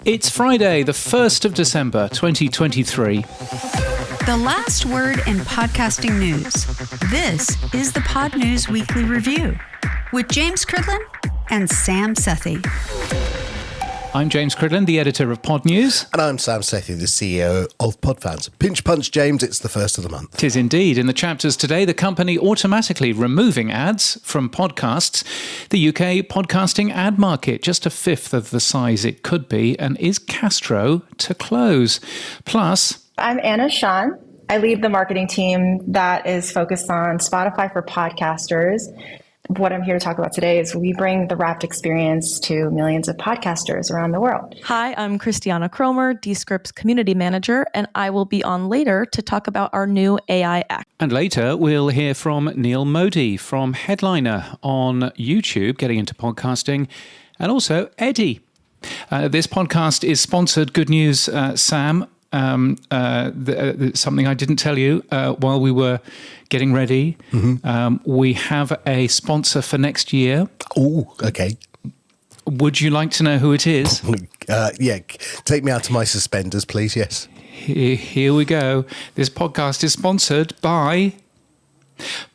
It's Friday, the 1st of December, 2023. The last word in podcasting news. This is the Pod News Weekly Review with James Cridlin and Sam Sethi. I'm James Cridlin, the editor of Pod News. And I'm Sam Sethi, the CEO of Podfans. Pinch punch, James, it's the first of the month. It is indeed. In the chapters today, the company automatically removing ads from podcasts. The UK podcasting ad market, just a fifth of the size it could be, and is Castro to close? Plus, I'm Anna Sian. I lead the marketing team that is focused on Spotify for podcasters. What I'm here to talk about today is we bring the Wrapped experience to millions of podcasters around the world. Hi, I'm Christiana Cromer, Descript's community manager, and I will be on later to talk about our new AI act. And later, we'll hear from Neil Mody from Headliner on YouTube, getting into podcasting, and also Eddie. This podcast is sponsored. Good news, Sam. Something I didn't tell you while we were getting ready. We have a sponsor for next year. Oh, okay. Would you like to know who it is? Yeah, take me out to my suspenders, please, yes. Here we go. This podcast is sponsored by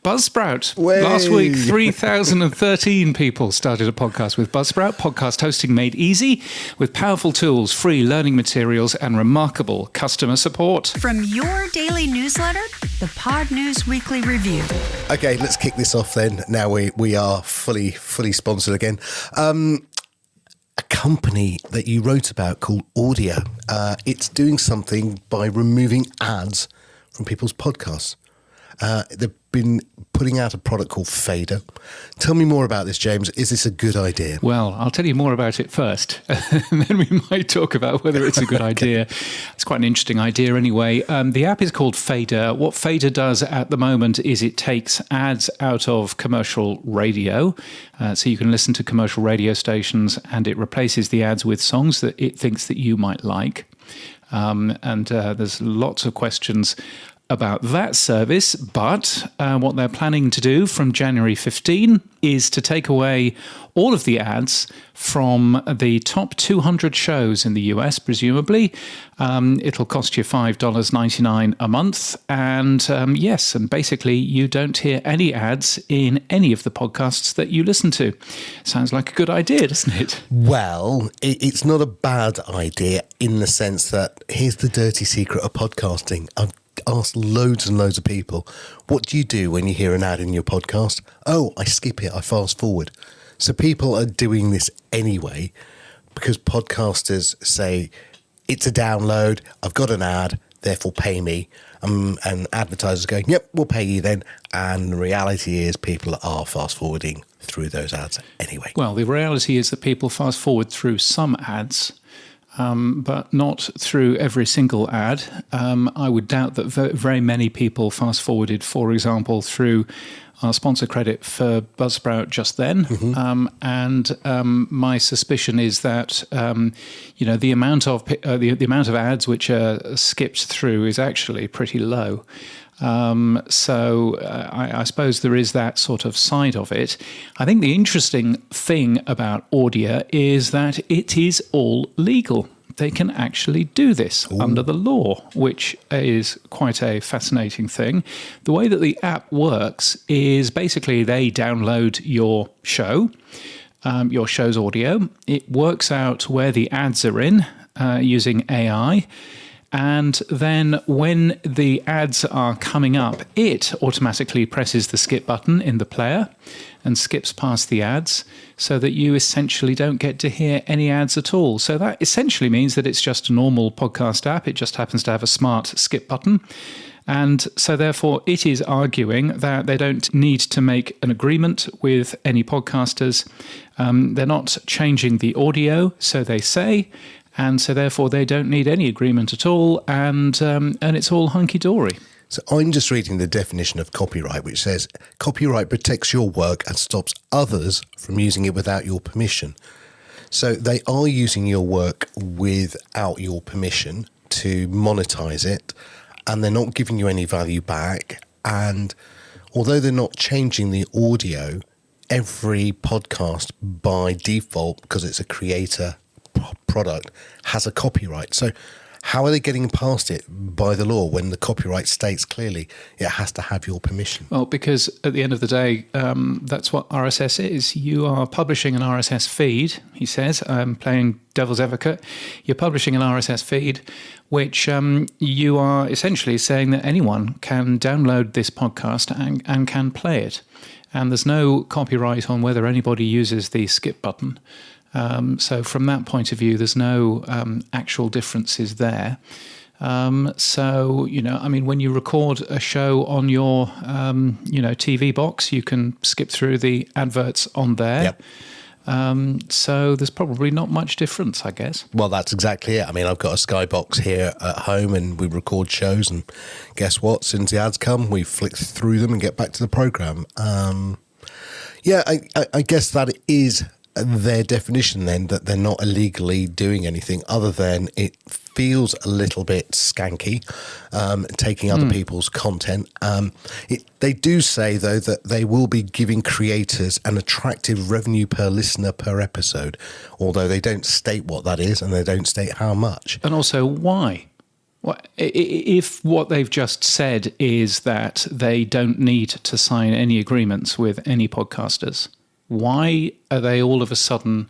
Buzzsprout. Way. Last week, 3,013 people started a podcast with Buzzsprout. Podcast hosting made easy with powerful tools, free learning materials, and remarkable customer support. From your daily newsletter, the Pod News Weekly Review. Okay, let's kick this off then. Now we are fully sponsored again. A company that you wrote about called Audio. It's doing something by removing ads from people's podcasts. They've been putting out a product called Fader. Tell me more about this, James. Is this a good idea? Well, I'll tell you more about it first, and then we might talk about whether it's a good idea. It's quite an interesting idea anyway. The app is called Fader. What Fader does at the moment is it takes ads out of commercial radio, so you can listen to commercial radio stations, and it replaces the ads with songs that it thinks that you might like. And there's lots of questions about that service, but what they're planning to do from January 15 is to take away all of the ads from the top 200 shows in the US, presumably. It'll cost you $5.99 a month, and yes, and basically you don't hear any ads in any of the podcasts that you listen to. Sounds like a good idea, doesn't it? Well, it's not a bad idea in the sense that here's the dirty secret of podcasting. I've asked loads and loads of people, what do you do when you hear an ad in your podcast? Oh, I skip it, I fast forward. So people are doing this anyway because podcasters say it's a download, I've got an ad, therefore pay me. And advertisers going, yep, we'll pay you then. And the reality is people are fast forwarding through those ads anyway. Well, the reality is that people fast forward through some ads, but not through every single ad. I would doubt that very many people fast forwarded, for example, through our sponsor credit for Buzzsprout just then. And my suspicion is that the amount of ads which are skipped through is actually pretty low. So I suppose there is that sort of side of it. I think the interesting thing about Audio is that it is all legal. They can actually do this under the law, which is quite a fascinating thing. The way that the app works is basically they download your show, your show's audio. It works out where the ads are in using AI. And then when the ads are coming up, it automatically presses the skip button in the player and skips past the ads so that you essentially don't get to hear any ads at all. So that essentially means that it's just a normal podcast app. It just happens to have a smart skip button. And so therefore it is arguing that they don't need to make an agreement with any podcasters. They're not changing the audio, so they say. And so therefore they don't need any agreement at all, and it's all hunky-dory. So I'm just reading the definition of copyright, which says, copyright protects your work and stops others from using it without your permission. So they are using your work without your permission to monetize it, and they're not giving you any value back. And although they're not changing the audio, every podcast by default, because it's a creator product has a copyright. So how are they getting past it by the law when the copyright states clearly it has to have your permission? Well, because at the end of the day, that's what RSS is. You are publishing an RSS feed, he says. I'm playing devil's advocate. You're publishing an RSS feed, which you are essentially saying that anyone can download this podcast and can play it. And there's no copyright on whether anybody uses the skip button. So from that point of view, there's no actual differences there. So, when you record a show on your, TV box, you can skip through the adverts on there. Yep. So there's probably not much difference, I guess. Well, that's exactly it. I mean, I've got a Skybox here at home and we record shows, and guess what? As soon as the ads come, we flick through them and get back to the programme. I guess that is their definition then, that they're not illegally doing anything other than it feels a little bit skanky, taking other people's content. They do say, though, that they will be giving creators an attractive revenue per listener per episode, although they don't state what that is and they don't state how much. And also, why? If what they've just said is that they don't need to sign any agreements with any podcasters, why are they all of a sudden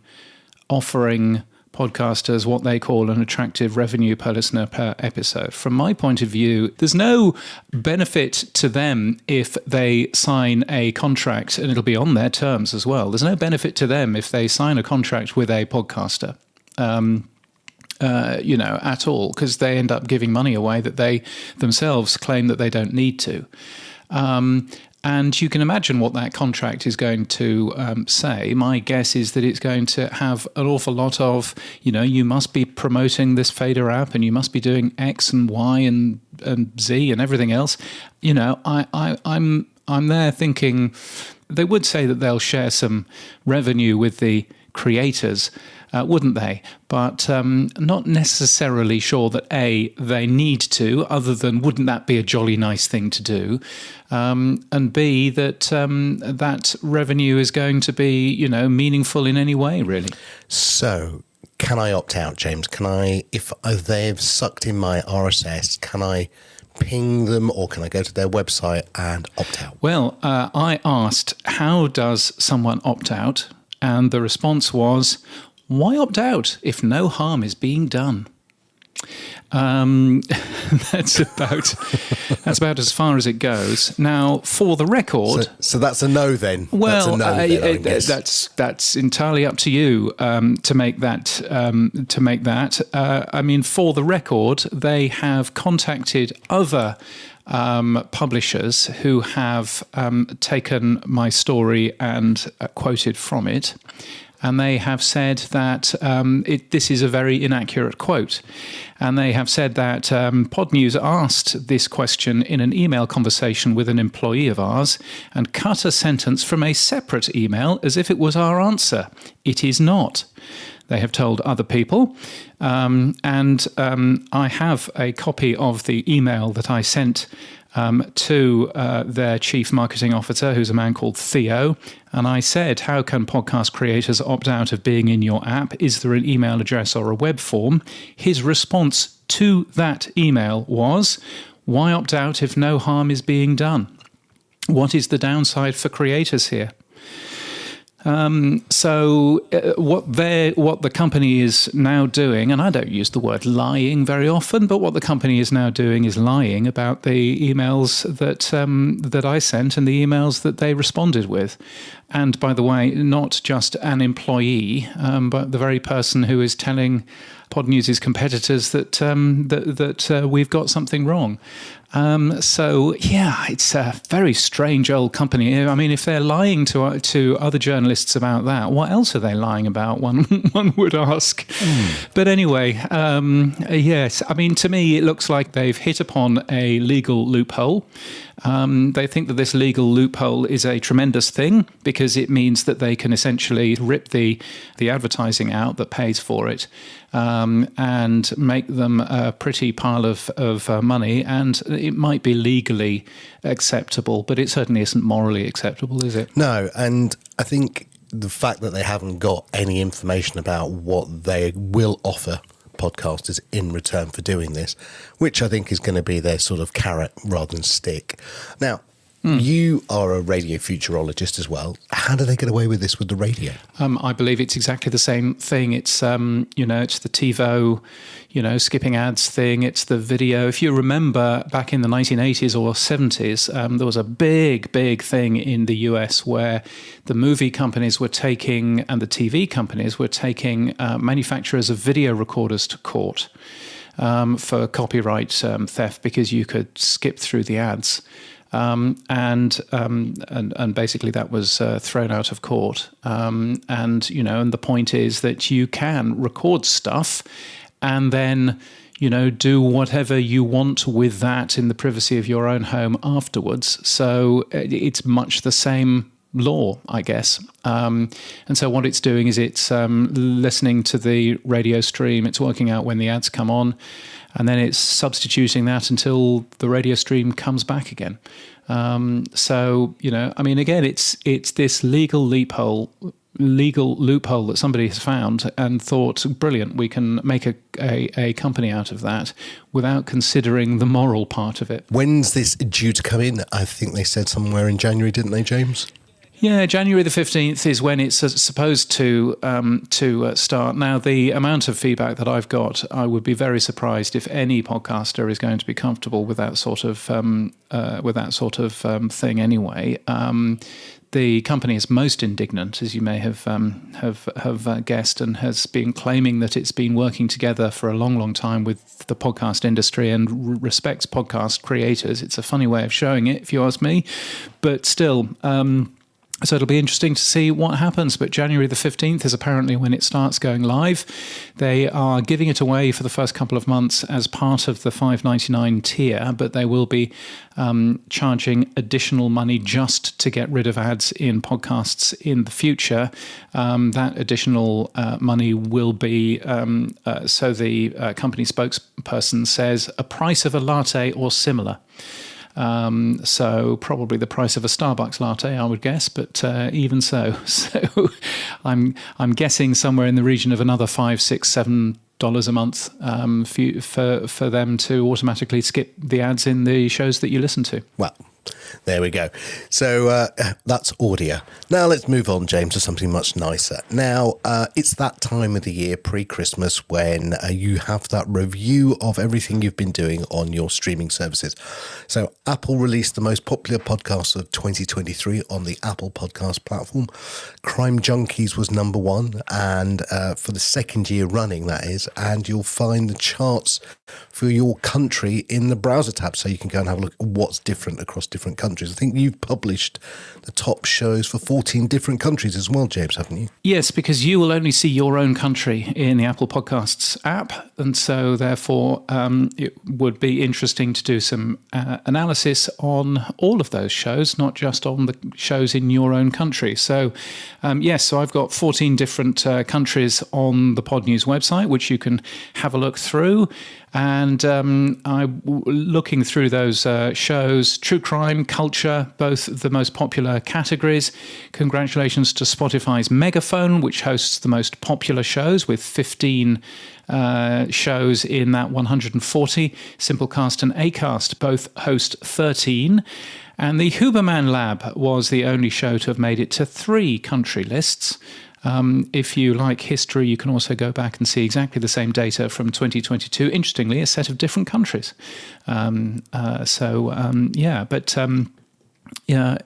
offering podcasters what they call an attractive revenue per listener per episode? From my point of view, there's no benefit to them if they sign a contract, and it'll be on their terms as well. There's no benefit to them if they sign a contract with a podcaster. At all, because they end up giving money away that they themselves claim that they don't need to. And you can imagine what that contract is going to say. My guess is that it's going to have an awful lot of, you must be promoting this fader app and you must be doing X and Y and Z and everything else. I'm there thinking they would say that they'll share some revenue with the creators, wouldn't they? But not necessarily sure that A, they need to, other than wouldn't that be a jolly nice thing to do? And B, that that revenue is going to be, meaningful in any way, really. So can I opt out, James? Can I, if they've sucked in my RSS, can I ping them, or can I go to their website and opt out? Well, I asked, how does someone opt out? And the response was, why opt out if no harm is being done? That's about as far as it goes. Now, for the record, so that's a no then. Well, that's a no that's entirely up to you to make that. For the record, they have contacted other publishers who have taken my story and quoted from it. And they have said that this is a very inaccurate quote. And they have said that Pod News asked this question in an email conversation with an employee of ours and cut a sentence from a separate email as if it was our answer. It is not. They have told other people. And I have a copy of the email that I sent to their chief marketing officer, who's a man called Theo. And I said, how can podcast creators opt out of being in your app? Is there an email address or a web form? His response to that email was, why opt out if no harm is being done? What is the downside for creators here? So what the company is now doing, and I don't use the word lying very often, but what the company is now doing is lying about the emails that I sent and the emails that they responded with. And by the way, not just an employee, but the very person who is telling Pod News' competitors that we've got something wrong. It's a very strange old company. I mean, if they're lying to other journalists about that, what else are they lying about? One would ask. But anyway, yes. I mean, to me, it looks like they've hit upon a legal loophole. They think that this legal loophole is a tremendous thing because it means that they can essentially rip the advertising out that pays for it and make them a pretty pile of money. And it might be legally acceptable, but it certainly isn't morally acceptable, is it? No, and I think the fact that they haven't got any information about what they will offer podcasters in return for doing this, which I think is going to be their sort of carrot rather than stick. Now, you are a radio futurologist as well. How do they get away with this with the radio? I believe it's exactly the same thing. It's, it's the TiVo, skipping ads thing. It's the video. If you remember back in the 1980s or 70s, there was a big thing in the US where the movie companies were taking, and the TV companies were taking manufacturers of video recorders to court for copyright theft, because you could skip through the ads. And basically that was thrown out of court. And the point is that you can record stuff and then, do whatever you want with that in the privacy of your own home afterwards. So it's much the same law, I guess. And so what it's doing is it's listening to the radio stream. It's working out when the ads come on, and then it's substituting that until the radio stream comes back again. Again, it's this legal loophole that somebody has found and thought, brilliant, we can make a company out of that without considering the moral part of it. When's this due to come in? I think they said somewhere in January, didn't they, James? Yeah, January the 15th is when it's supposed to start. Now, the amount of feedback that I've got, I would be very surprised if any podcaster is going to be comfortable with that sort of thing. Anyway, the company is most indignant, as you may have guessed, and has been claiming that it's been working together for a long time with the podcast industry and respects podcast creators. It's a funny way of showing it, if you ask me, but still. So it'll be interesting to see what happens. But January the 15th is apparently when it starts going live. They are giving it away for the first couple of months as part of the $5.99 tier, but they will be charging additional money just to get rid of ads in podcasts in the future. That additional money will be, so the company spokesperson says, a price of a latte or similar. So probably the price of a Starbucks latte, I would guess, but even so. So I'm guessing somewhere in the region of another $5, $6, $7 a month for them to automatically skip the ads in the shows that you listen to. Well, there we go. So that's audio. Now let's move on, James, to something much nicer. Now, it's that time of the year, pre-Christmas, when you have that review of everything you've been doing on your streaming services. So Apple released the most popular podcast of 2023 on the Apple Podcast platform. Crime Junkies was number one, and for the second year running, that is. And you'll find the charts for your country in the browser tab, so you can go and have a look at what's different across different countries. I think you've published the top shows for 14 different countries as well, James, haven't you? Yes, because you will only see your own country in the Apple Podcasts app, and so therefore it would be interesting to do some analysis on all of those shows, not just on the shows in your own country. So so I've got 14 different countries on the Pod News website, which you can have a look through. And I'm looking through those shows, true crime, culture, both the most popular categories. Congratulations to Spotify's Megaphone, which hosts the most popular shows with 15 shows in that 140. Simplecast and Acast both host 13. And the Huberman Lab was the only show to have made it to 3 country lists. If you like history, you can also go back and see exactly the same data from 2022. Interestingly, a set of different countries.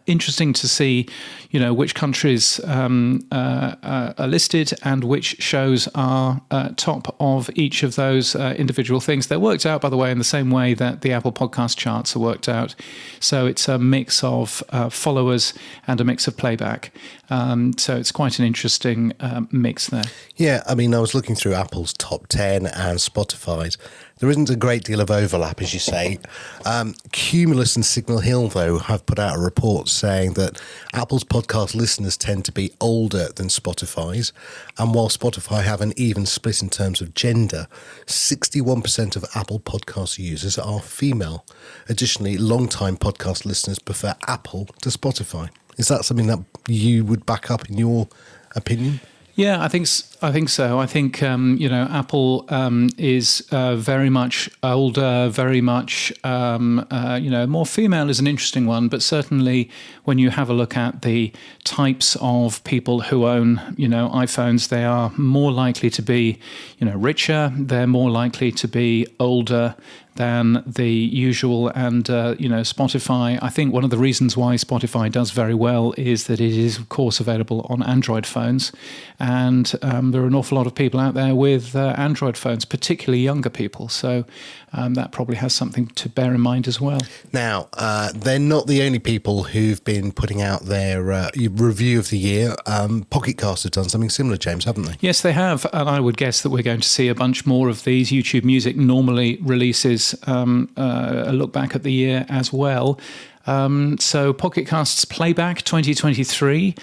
Interesting to see, which countries are listed and which shows are top of each of those individual things. They're worked out, by the way, in the same way that the Apple Podcast charts are worked out. So it's a mix of followers and a mix of playback. So it's quite an interesting mix there. Yeah, I mean, I was looking through Apple's top 10 and Spotify's. There isn't a great deal of overlap, as you say. Cumulus and Signal Hill, though, have put out a report saying that Apple's podcast listeners tend to be older than Spotify's. And while Spotify have an even split in terms of gender, 61% of Apple podcast users are female. Additionally, long-time podcast listeners prefer Apple to Spotify. Is that something that you would back up in your opinion? Yeah, I think so. I think Apple is very much older, very much more female is an interesting one, but certainly when you have a look at the types of people who own iPhones, they are more likely to be richer. They're more likely to be older than the usual. And, Spotify, I think one of the reasons why Spotify does very well is that it is, of course, available on Android phones. And there are an awful lot of people out there with Android phones, particularly younger people. So that probably has something to bear in mind as well. Now, they're not the only people who've been putting out their review of the year. Pocket Cast have done something similar, James, haven't they? Yes, they have. And I would guess that we're going to see a bunch more of these. YouTube Music normally releases a look back at the year as well. So Pocket Casts Playback 2023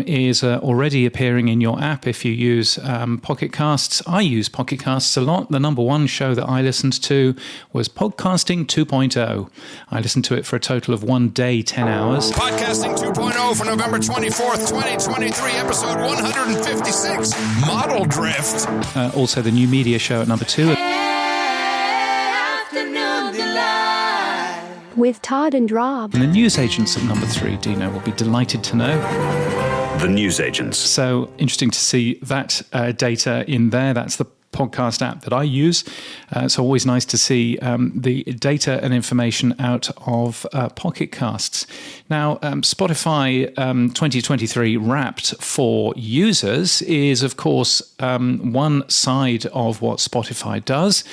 is already appearing in your app if you use Pocket Casts. I use Pocket Casts a lot. The number one show that I listened to was Podcasting 2.0. I listened to it for a total of 1 day, 10 hours. Podcasting 2.0 for November 24th, 2023, episode 156, Model Drift. Also the New Media show at number 2. With Todd and Rob. And the Newsagents at number 3, Dino will be delighted to know. The Newsagents. So interesting to see that data in there. That's the podcast app that I use. It's always nice to see the data and information out of Pocket Casts. Now, Spotify 2023 Wrapped for users is, of course, one side of what Spotify does,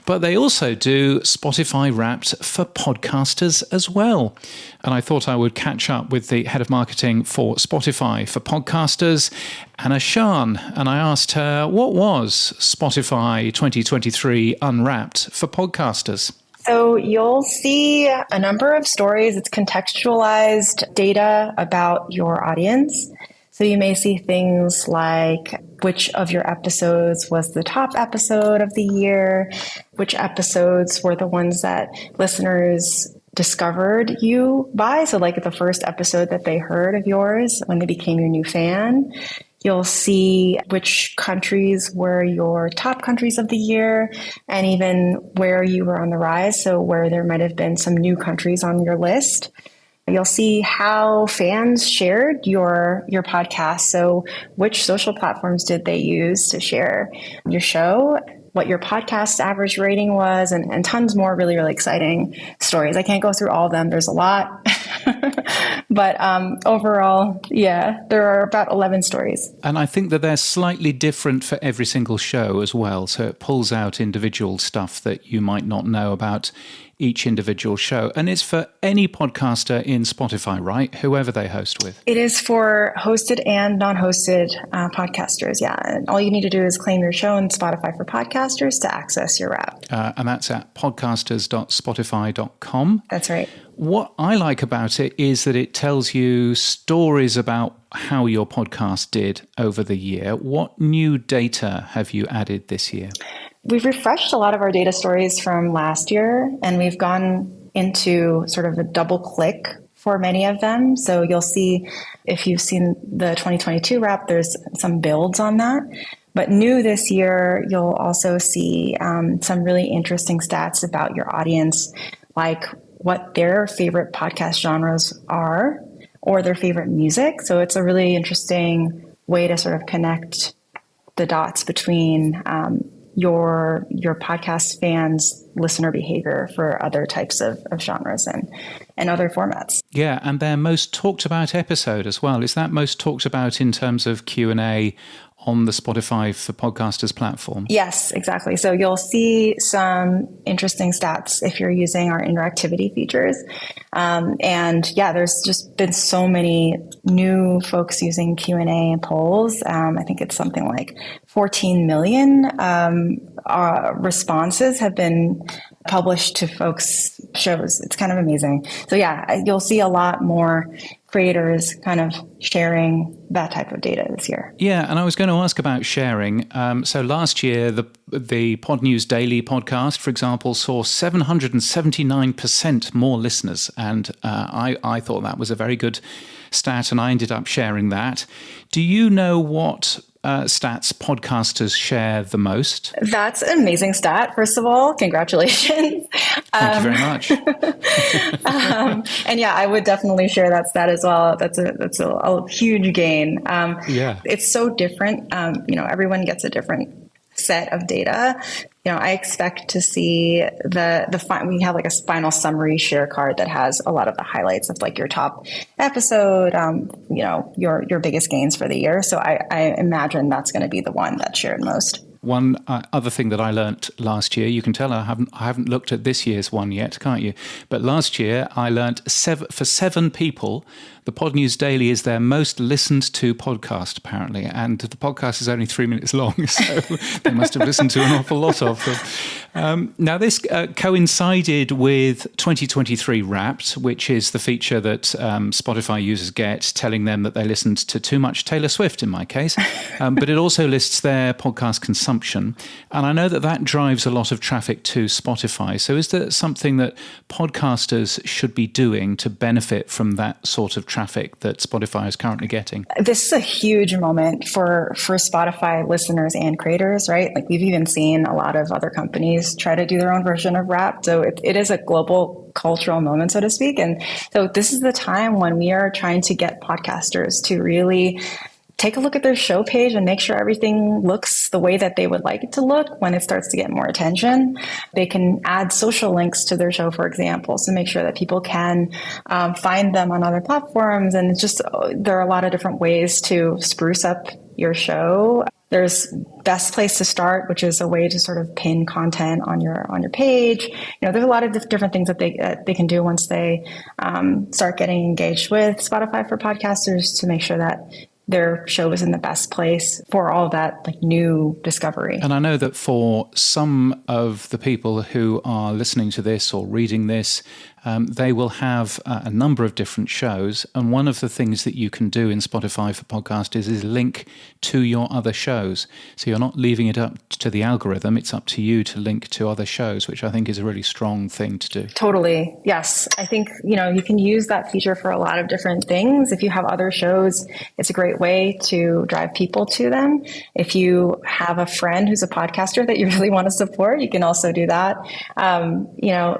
but they also do Spotify Wrapped for podcasters as well. And I thought I would catch up with the head of marketing for Spotify for podcasters, Anna Sian, and I asked her, what was Spotify 2023 Unwrapped for podcasters? So you'll see a number of stories. It's contextualized data about your audience. So you may see things like which of your episodes was the top episode of the year, which episodes were the ones that listeners discovered you by. So like the first episode that they heard of yours when they became your new fan. You'll see which countries were your top countries of the year and even where you were on the rise. So where there might have been some new countries on your list. You'll see how fans shared your podcast. So which social platforms did they use to share your show, what your podcast average rating was, and tons more really, really exciting stories. I can't go through all of them. There's a lot. But overall, yeah, there are about 11 stories. And I think that they're slightly different for every single show as well. So it pulls out individual stuff that you might not know about each individual show. And it's for any podcaster in Spotify, right? Whoever they host with. It is for hosted and non-hosted podcasters, yeah. And all you need to do is claim your show in Spotify for Podcasters to access your wrap. And that's at podcasters.spotify.com. That's right. What I like about it is that it tells you stories about how your podcast did over the year. What new data have you added this year? We've refreshed a lot of our data stories from last year, and we've gone into sort of a double click for many of them. So you'll see, if you've seen the 2022 wrap, there's some builds on that. But new this year, you'll also see some really interesting stats about your audience, like what their favorite podcast genres are or their favorite music. So it's a really interesting way to sort of connect the dots between your podcast fans' listener behavior for other types of genres and other formats. Yeah, and their most talked about episode as well. Is that most talked about in terms of Q&A on the Spotify for Podcasters platform? Yes, exactly. So you'll see some interesting stats if you're using our interactivity features. And yeah, there's just been so many new folks using Q&A and polls. I think it's something like 14 million responses have been published to folks' shows. It's kind of amazing. So yeah, you'll see a lot more creators kind of sharing that type of data this year. Yeah, and I was going to ask about sharing. So last year, the Pod News Daily podcast, for example, saw 779% more listeners. And I thought that was a very good stat, and I ended up sharing that. Do you know what stats podcasters share the most? That's an amazing stat. First of all, congratulations. Thank you very much. And yeah, I would definitely share that stat as well. That's a huge gain. Yeah, it's so different. Everyone gets a different set of data. I expect to see we have like a final summary share card that has a lot of the highlights of like your top episode, your biggest gains for the year. So I imagine that's going to be the one that's shared most. One other thing that I learnt last year, you can tell I haven't looked at this year's one yet, can't you? But last year I learnt for 7 people, the Pod News Daily is their most listened to podcast, apparently. And the podcast is only 3 minutes long, so they must have listened to an awful lot of them. Now, this coincided with 2023 Wrapped, which is the feature that Spotify users get, telling them that they listened to too much Taylor Swift, in my case. But it also lists their podcast consumption. And I know that drives a lot of traffic to Spotify. So is there something that podcasters should be doing to benefit from that sort of traffic that Spotify is currently getting? This is a huge moment for Spotify listeners and creators, right? Like we've even seen a lot of other companies try to do their own version of Wrapped. So it is a global cultural moment, so to speak. And so this is the time when we are trying to get podcasters to really take a look at their show page and make sure everything looks the way that they would like it to look when it starts to get more attention. They can add social links to their show, for example, so make sure that people can find them on other platforms. And there are a lot of different ways to spruce up your show. There's Best Place to Start, which is a way to sort of pin content on your page. There's a lot of different things that they can do once they start getting engaged with Spotify for podcasters to make sure that their show is in the best place for all that like new discovery. And I know that for some of the people who are listening to this or reading this, they will have a number of different shows. And one of the things that you can do in Spotify for podcasters is link to your other shows. So you're not leaving it up to the algorithm. It's up to you to link to other shows, which I think is a really strong thing to do. Totally. Yes. I think, you can use that feature for a lot of different things. If you have other shows, it's a great way to drive people to them. If you have a friend who's a podcaster that you really want to support, you can also do that.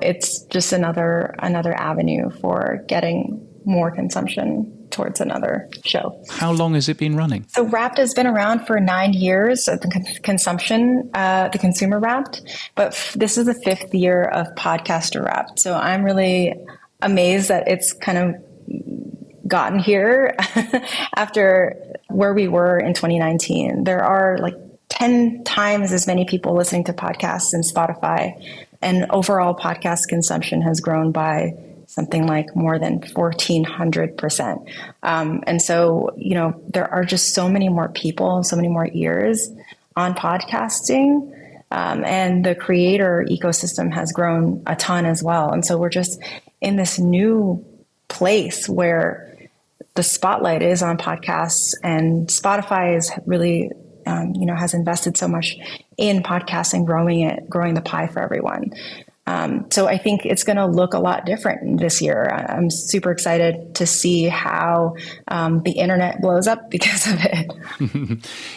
It's just another avenue for getting more consumption towards another show. How long has it been running? So Wrapped has been around for 9 years, the consumer Wrapped, but this is the 5th year of podcaster Wrapped. So I'm really amazed that it's kind of gotten here after where we were in 2019. There are like 10 times as many people listening to podcasts in Spotify, and overall podcast consumption has grown by something like more than 1,400%. And so, there are just so many more people and so many more ears on podcasting. And the creator ecosystem has grown a ton as well. And so we're just in this new place where the spotlight is on podcasts, and Spotify is really has invested so much in podcasting, growing the pie for everyone. So I think it's going to look a lot different this year. I'm super excited to see how the internet blows up because of it.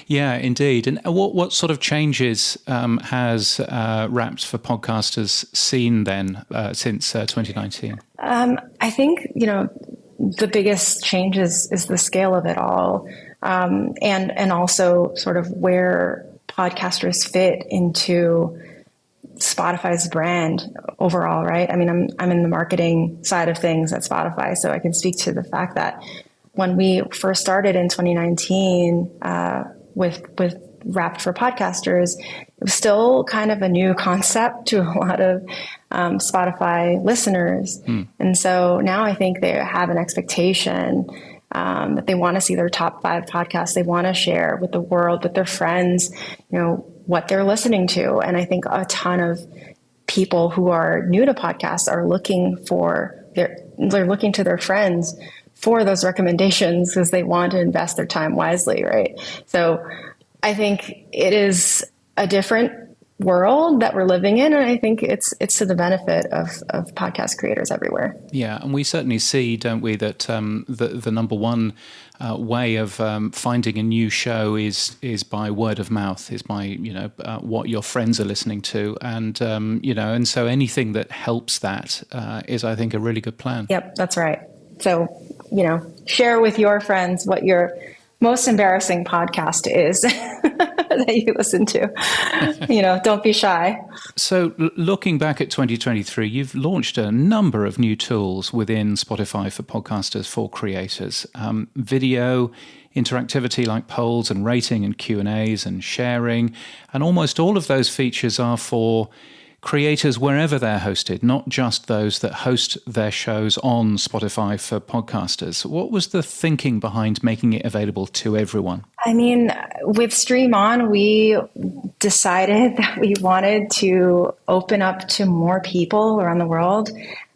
Yeah, indeed. And what sort of changes has Wrapped for podcasters seen then since 2019? I think, the biggest change is the scale of it all. And also sort of where podcasters fit into Spotify's brand overall, right? I mean, I'm in the marketing side of things at Spotify, so I can speak to the fact that when we first started in 2019 with Wrapped for podcasters, it was still kind of a new concept to a lot of Spotify listeners. And so now I think they have an expectation that they want to see their top 5 podcasts. They want to share with the world, with their friends, what they're listening to. And I think a ton of people who are new to podcasts are looking to their friends for those recommendations because they want to invest their time wisely, right? So I think it is a different world that we're living in, and I think it's to the benefit of podcast creators everywhere. Yeah, and we certainly see, don't we, that the number one way of finding a new show is by word of mouth, is by what your friends are listening to, and and so anything that helps that is, I think, a really good plan. Yep, that's right. So share with your friends what your most embarrassing podcast is that you listen to. Don't be shy. So looking back at 2023, you've launched a number of new tools within Spotify for podcasters, for creators. Video, interactivity like polls and rating and Q&As and sharing. And almost all of those features are for creators wherever they're hosted, not just those that host their shows on Spotify for podcasters. What was the thinking behind making it available to everyone? I mean, with Stream On, we decided that we wanted to open up to more people around the world,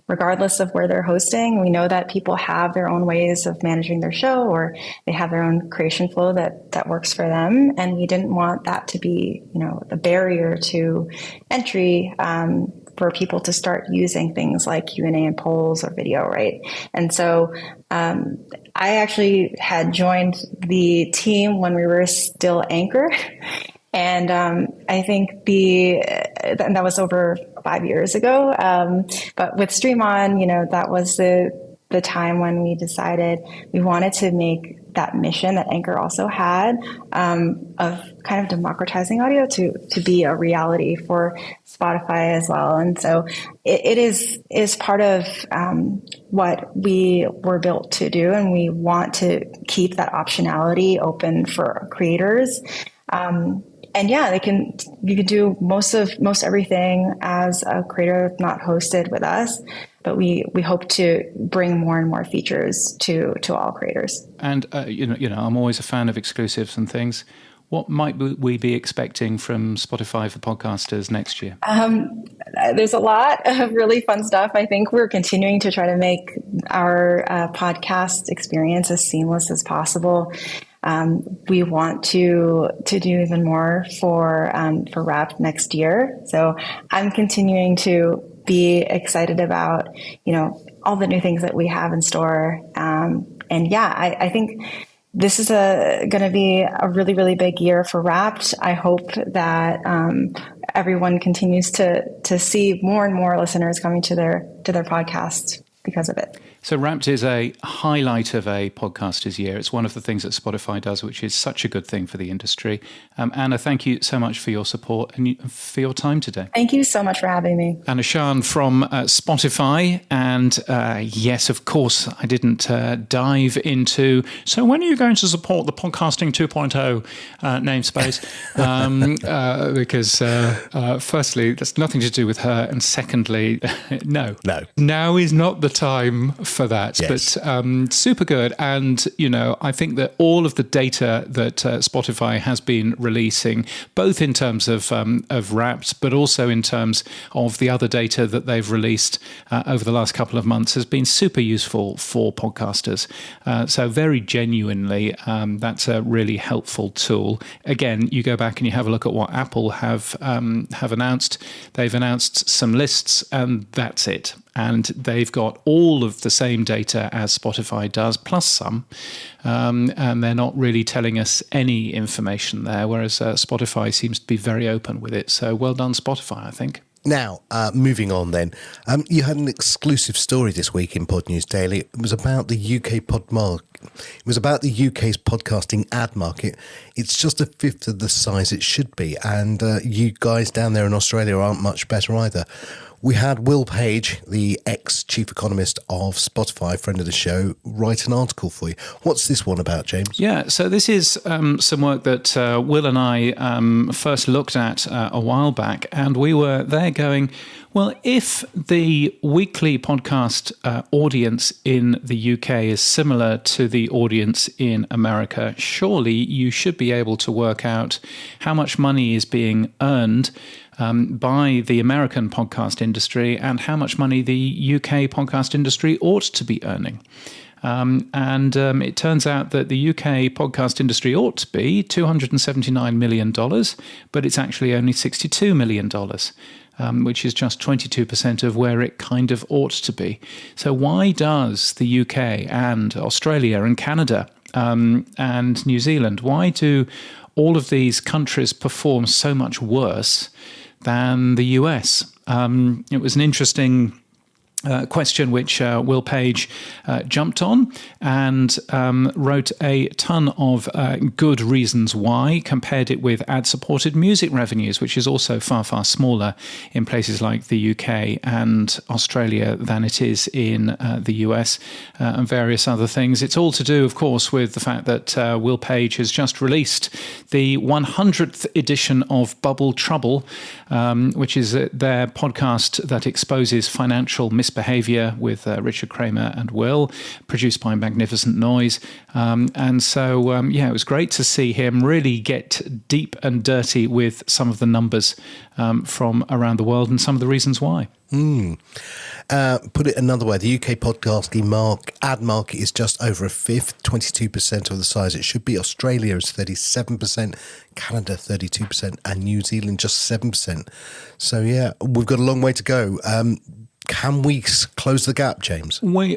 regardless of where they're hosting. We know that people have their own ways of managing their show, or they have their own creation flow that works for them. And we didn't want that to be, a barrier to entry for people to start using things like Q&A and polls or video, right? And so I actually had joined the team when we were still Anchor. And I think that was over 5 years ago. But with Stream On, that was the time when we decided we wanted to make that mission that Anchor also had of kind of democratizing audio to be a reality for Spotify as well. And so it is part of what we were built to do, and we want to keep that optionality open for creators. And yeah, you can do most everything as a creator not hosted with us, but we hope to bring more and more features to all creators. And I'm always a fan of exclusives and things. What might we be expecting from Spotify for podcasters next year? There's a lot of really fun stuff. I think we're continuing to try to make our podcast experience as seamless as possible. We want to do even more for Wrapped next year. So I'm continuing to be excited about, all the new things that we have in store. And yeah, I think this is going to be a really, really big year for Wrapped. I hope that everyone continues to see more and more listeners coming to their podcast because of it. So Wrapped is a highlight of a podcaster's year. It's one of the things that Spotify does, which is such a good thing for the industry. Anna, thank you so much for your support and for your time today. Thank you so much for having me. Anna Sian from Spotify. And yes, of course, I didn't dive into, so when are you going to support the Podcasting 2.0 namespace? Because firstly, that's nothing to do with her. And secondly, no. Now is not the time for that. Yes. But super good. And, I think that all of the data that Spotify has been releasing, both in terms of Wrapped, but also in terms of the other data that they've released over the last couple of months, has been super useful for podcasters. So very genuinely, that's a really helpful tool. Again, you go back and you have a look at what Apple have announced. They've announced some lists, and that's it. And they've got all of the same data as Spotify does, plus some. And they're not really telling us any information there, whereas Spotify seems to be very open with it. So well done, Spotify, I think. Now, moving on then, you had an exclusive story this week in Pod News Daily. It was about the UK It was about the UK's podcasting ad market. It's just a fifth of the size it should be, and you guys down there in Australia aren't much better either. We had Will Page, the ex-chief economist of Spotify, friend of the show, write an article for you. What's this one about, James? Yeah, so this is some work that Will and I first looked at a while back, and we were there going, well, if the weekly podcast audience in the UK is similar to the audience in America, surely you should be able to work out how much money is being earned by the American podcast industry and how much money the UK podcast industry ought to be earning. It turns out that the UK podcast industry ought to be $279 million, but it's actually only $62 million. Which is just 22% of where it kind of ought to be. So why does the UK and Australia and Canada and New Zealand, why do all of these countries perform so much worse than the US? It was an interesting question which Will Page jumped on and wrote a ton of good reasons why, compared it with ad-supported music revenues, which is also far, far smaller in places like the UK and Australia than it is in the US, and various other things. It's all to do, of course, with the fact that Will Page has just released the 100th edition of Bubble Trouble, which is their podcast that exposes financial misbehavior with Richard Kramer and Will, produced by Magnificent Noise. It was great to see him really get deep and dirty with some of the numbers from around the world and some of the reasons why. Put it another way, the UK podcasting ad market is just over a fifth, 22% of the size it should be. Australia is 37%, Canada 32%, and New Zealand just 7%. So yeah, we've got a long way to go. Can we close the gap, James? We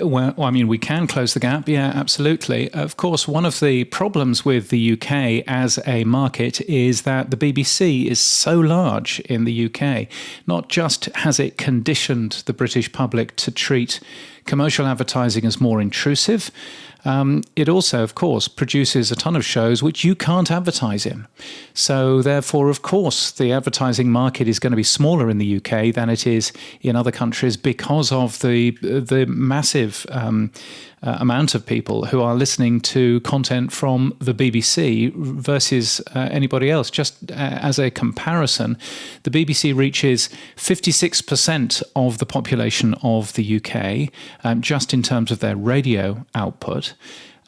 can close the gap. Yeah, absolutely. Of course, one of the problems with the UK as a market is that the BBC is so large in the UK. Not just has it conditioned the British public to treat commercial advertising as more intrusive, it also, of course, produces a ton of shows which you can't advertise in. So therefore, of course, the advertising market is going to be smaller in the UK than it is in other countries because of the massive amount of people who are listening to content from the BBC versus anybody else. Just as a comparison, the BBC reaches 56% of the population of the UK, just in terms of their radio output.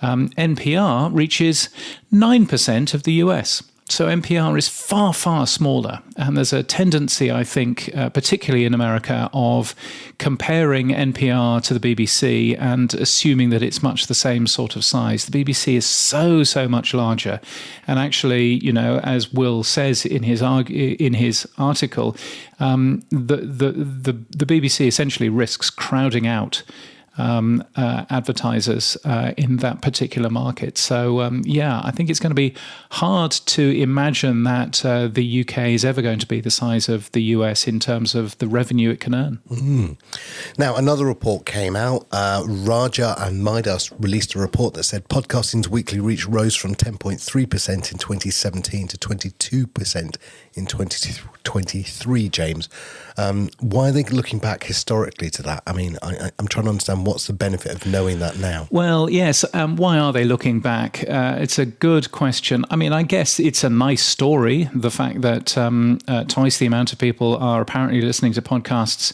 NPR reaches 9% of the US. So NPR is far, far smaller. And there's a tendency, I think, particularly in America, of comparing NPR to the BBC and assuming that it's much the same sort of size. The BBC is so, so much larger. And actually, as Will says in his article, the BBC essentially risks crowding out advertisers in that particular market. So, I think it's going to be hard to imagine that the UK is ever going to be the size of the US in terms of the revenue it can earn. Now, another report came out. Raja and Midas released a report that said podcasting's weekly reach rose from 10.3% in 2017 to 22% in 2023, James. Why are they looking back historically to that? I mean, I'm trying to understand what's the benefit of knowing that now? Well, yes. Why are they looking back? It's a good question. I mean, I guess it's a nice story, the fact that twice the amount of people are apparently listening to podcasts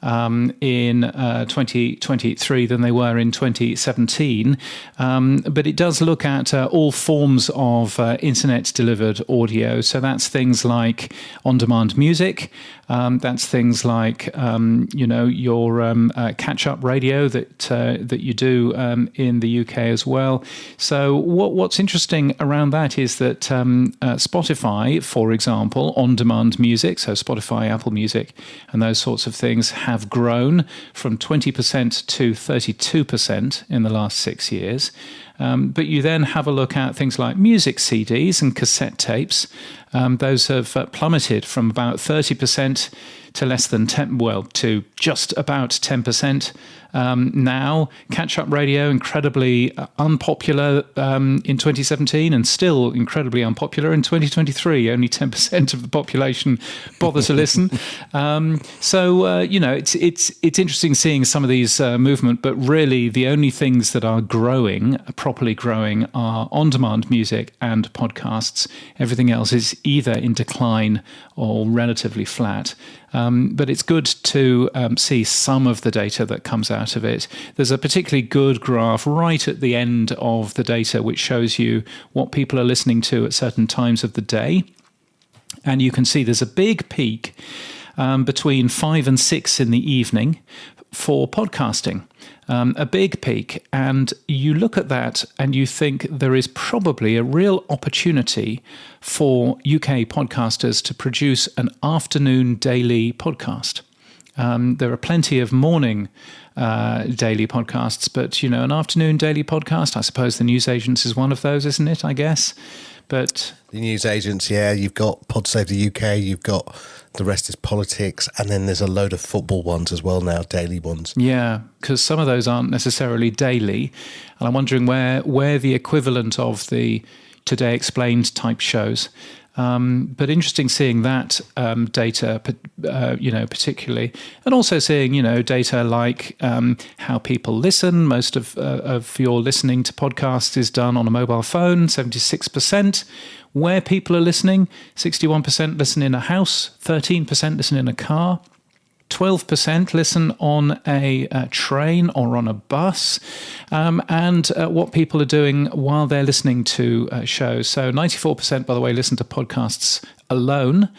in 2023 than they were in 2017. But it does look at all forms of internet-delivered audio. So that's things like on-demand music. That's things like, your catch-up radio that you do in the UK as well. So what's interesting around that is that Spotify, for example, on-demand music, so Spotify, Apple Music, and those sorts of things have grown from 20% to 32% in the last 6 years. But you then have a look at things like music CDs and cassette tapes. Those have plummeted from about 30% to less than 10, to just about 10%. Now, catch-up radio, incredibly unpopular in 2017 and still incredibly unpopular in 2023. Only 10% of the population bother to listen. It's interesting seeing some of these movement, but really the only things that are properly growing, are on-demand music and podcasts. Everything else is either in decline or relatively flat. But it's good to see some of the data that comes out of it. There's a particularly good graph right at the end of the data which shows you what people are listening to at certain times of the day. And you can see there's a big peak between 5 and 6 in the evening, for podcasting, a big peak. And you look at that and you think there is probably a real opportunity for UK podcasters to produce an afternoon daily podcast. There are plenty of morning daily podcasts, but, an afternoon daily podcast, I suppose the news agents is one of those, isn't it, I guess? But the news agents, yeah, you've got Pod Save the UK, you've got The Rest is Politics, and then there's a load of football ones as well now, daily ones. Yeah, because some of those aren't necessarily daily, and I'm wondering where the equivalent of the Today Explained type shows. But interesting seeing that data, particularly, and also seeing, data like how people listen. Most of your listening to podcasts is done on a mobile phone, 76%. Where people are listening, 61% listen in a house, 13% listen in a car. 12% listen on a train or on a bus, and what people are doing while they're listening to shows. So 94%, by the way, listen to podcasts alone.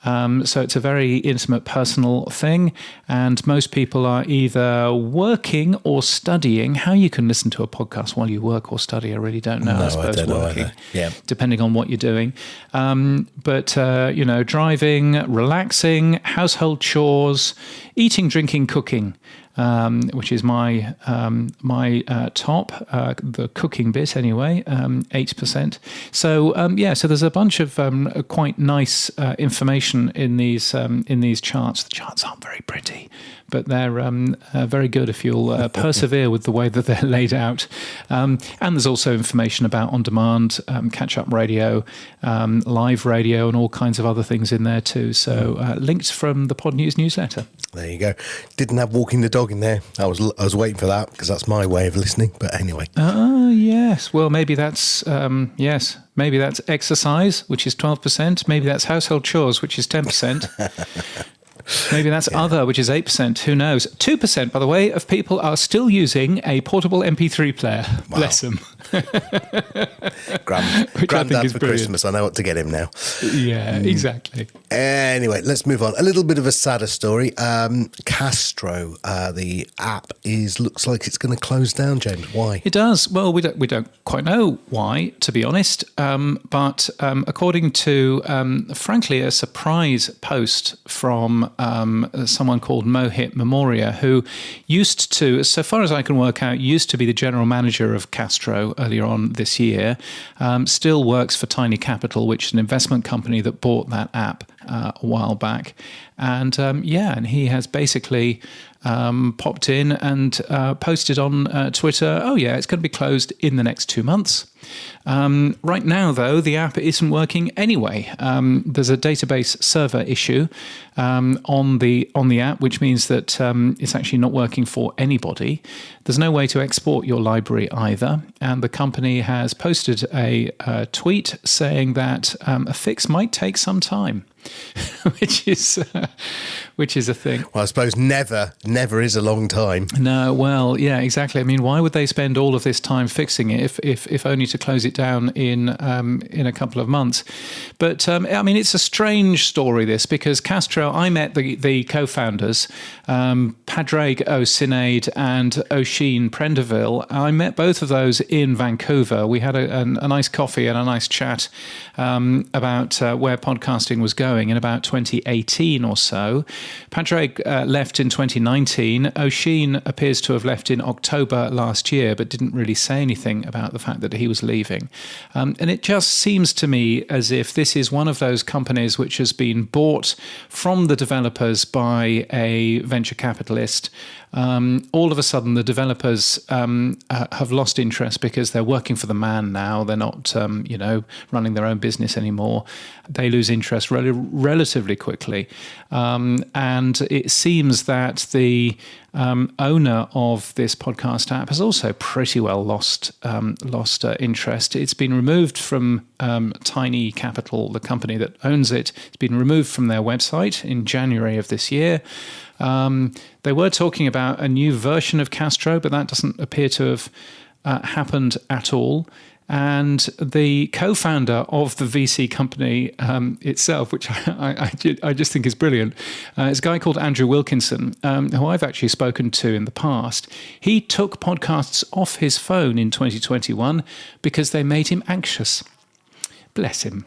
So it's a very intimate, personal thing. And most people are either working or studying. How you can listen to a podcast while you work or study, I really don't know. No, I suppose I don't working, know either. Yeah. Depending on what you're doing. But driving, relaxing, household chores, eating, drinking, cooking. Which is my top, the cooking bit anyway, 8%. So so there's a bunch of quite nice information in these charts. The charts aren't very pretty, but they're very good if you'll persevere with the way that they're laid out. And there's also information about on-demand, catch-up radio, live radio, and all kinds of other things in there too. So linked from the Pod News newsletter. There you go. Didn't have walking the dog in there. I was waiting for that because that's my way of listening. But anyway. Yes. Well, maybe that's yes. Maybe that's exercise, which is 12%. Maybe that's household chores, which is 10%. Maybe that's other, which is 8%. Who knows? 2%, by the way, of people are still using a portable MP3 player. Wow. Bless them. Granddad for Christmas. I know what to get him now. Yeah, exactly. Anyway, let's move on. A little bit of a sadder story. Castro, the app, looks like it's going to close down, James. Why? It does. Well, we don't quite know why, to be honest. But according to, frankly, a surprise post from someone called Mohit Memoria, who used to, so far as I can work out, used to be the general manager of Castro earlier on this year, still works for Tiny Capital, which is an investment company that bought that app a while back. And and he has basically popped in and posted on Twitter, it's going to be closed in the next 2 months. Right now, though, the app isn't working anyway. There's a database server issue on the app, which means that it's actually not working for anybody. There's no way to export your library either. And the company has posted a tweet saying that a fix might take some time. which is a thing. Well, I suppose never is a long time. No, well, yeah, exactly. I mean, why would they spend all of this time fixing it if only to close it down in a couple of months? But I mean, it's a strange story, this, because Castro, I met the co-founders, Padraig O'Sinead and Oisin Prenderville. I met both of those in Vancouver. We had a nice coffee and a nice chat about where podcasting was going in about 2018 or so. Padraig left in 2019. Oisin appears to have left in October last year, but didn't really say anything about the fact that he was leaving. And it just seems to me as if this is one of those companies which has been bought from the developers by a venture capitalist. All of a sudden, the developers have lost interest because they're working for the man now. They're not, running their own business anymore. They lose interest relatively quickly. And it seems that the owner of this podcast app has also pretty well lost interest. It's been removed from Tiny Capital, the company that owns it. It's been removed from their website in January of this year. They were talking about a new version of Castro, but that doesn't appear to have happened at all. And the co-founder of the VC company itself, which I just think is brilliant, is a guy called Andrew Wilkinson, who I've actually spoken to in the past. He took podcasts off his phone in 2021 because they made him anxious. Bless him.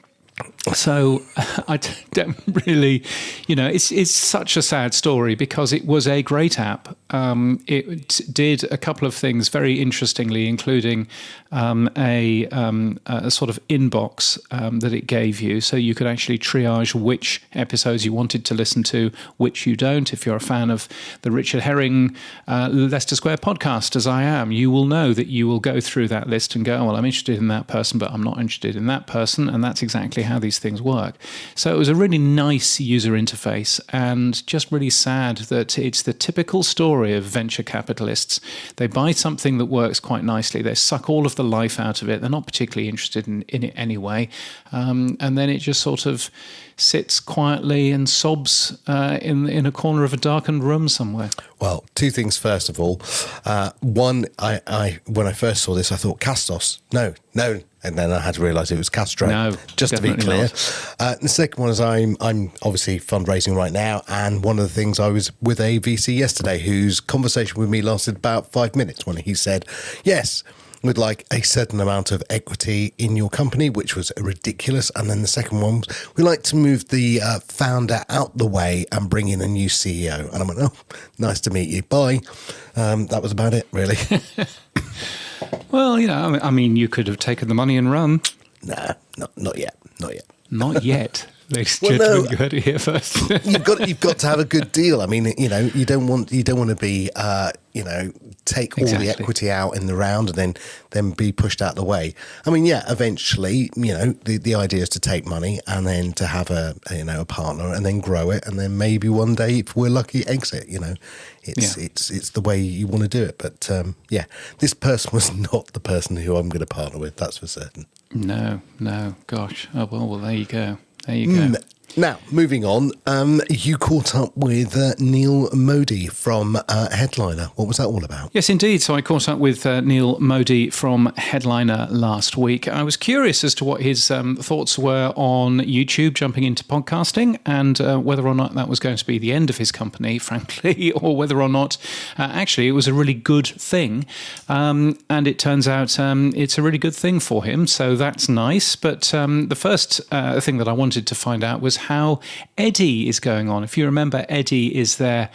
So I don't really, it's such a sad story because it was a great app. It did a couple of things very interestingly, including a sort of inbox that it gave you. So you could actually triage which episodes you wanted to listen to, which you don't. If you're a fan of the Richard Herring Leicester Square podcast, as I am, you will know that you will go through that list and go, oh, well, I'm interested in that person, but I'm not interested in that person. And that's exactly how these things work. So it was a really nice user interface, and just really sad that it's the typical story of venture capitalists. They buy something that works quite nicely, they suck all of the life out of it, they're not particularly interested in it anyway, and then it just sort of sits quietly and sobs in a corner of a darkened room somewhere. Well, two things. First of all, one, I when I first saw this, I thought Castos. No. And then I had to realise it was Castro. No, just to be clear. The second one is I'm obviously fundraising right now, and one of the things, I was with a VC yesterday whose conversation with me lasted about 5 minutes when he said, yes, would like a certain amount of equity in your company, which was ridiculous. And then the second one was, we like to move the founder out the way and bring in a new CEO. And I went, oh, nice to meet you. Bye. That was about it, really. Well, I mean, you could have taken the money and run. Nah, not yet. Not yet. Ladies and gentlemen, you heard it here first. You've got to have a good deal. I mean, you don't want to be, take all the equity out in the round and then be pushed out the way. I mean, yeah, eventually, the idea is to take money and then to have a partner and then grow it, and then maybe one day, if we're lucky, exit. It's the way you want to do it. But this person was not the person who I'm going to partner with. That's for certain. No, gosh. Oh well, there you go. There you go. Now, moving on, you caught up with Neil Mody from Headliner. What was that all about? Yes, indeed. So I caught up with Neil Mody from Headliner last week. I was curious as to what his thoughts were on YouTube jumping into podcasting, and whether or not that was going to be the end of his company, frankly, or whether or not actually it was a really good thing. And it turns out it's a really good thing for him, so that's nice. But the first thing that I wanted to find out was how Eddie is going on. If you remember, Eddie is their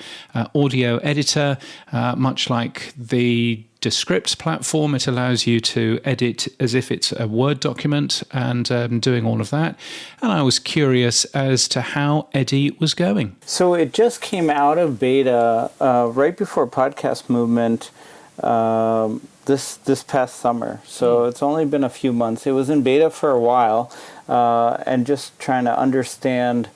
audio editor, much like the Descript platform. It allows you to edit as if it's a Word document, and doing all of that. And I was curious as to how Eddie was going. So it just came out of beta right before Podcast Movement this past summer. So it's only been a few months. It was in beta for a while, and just trying to understand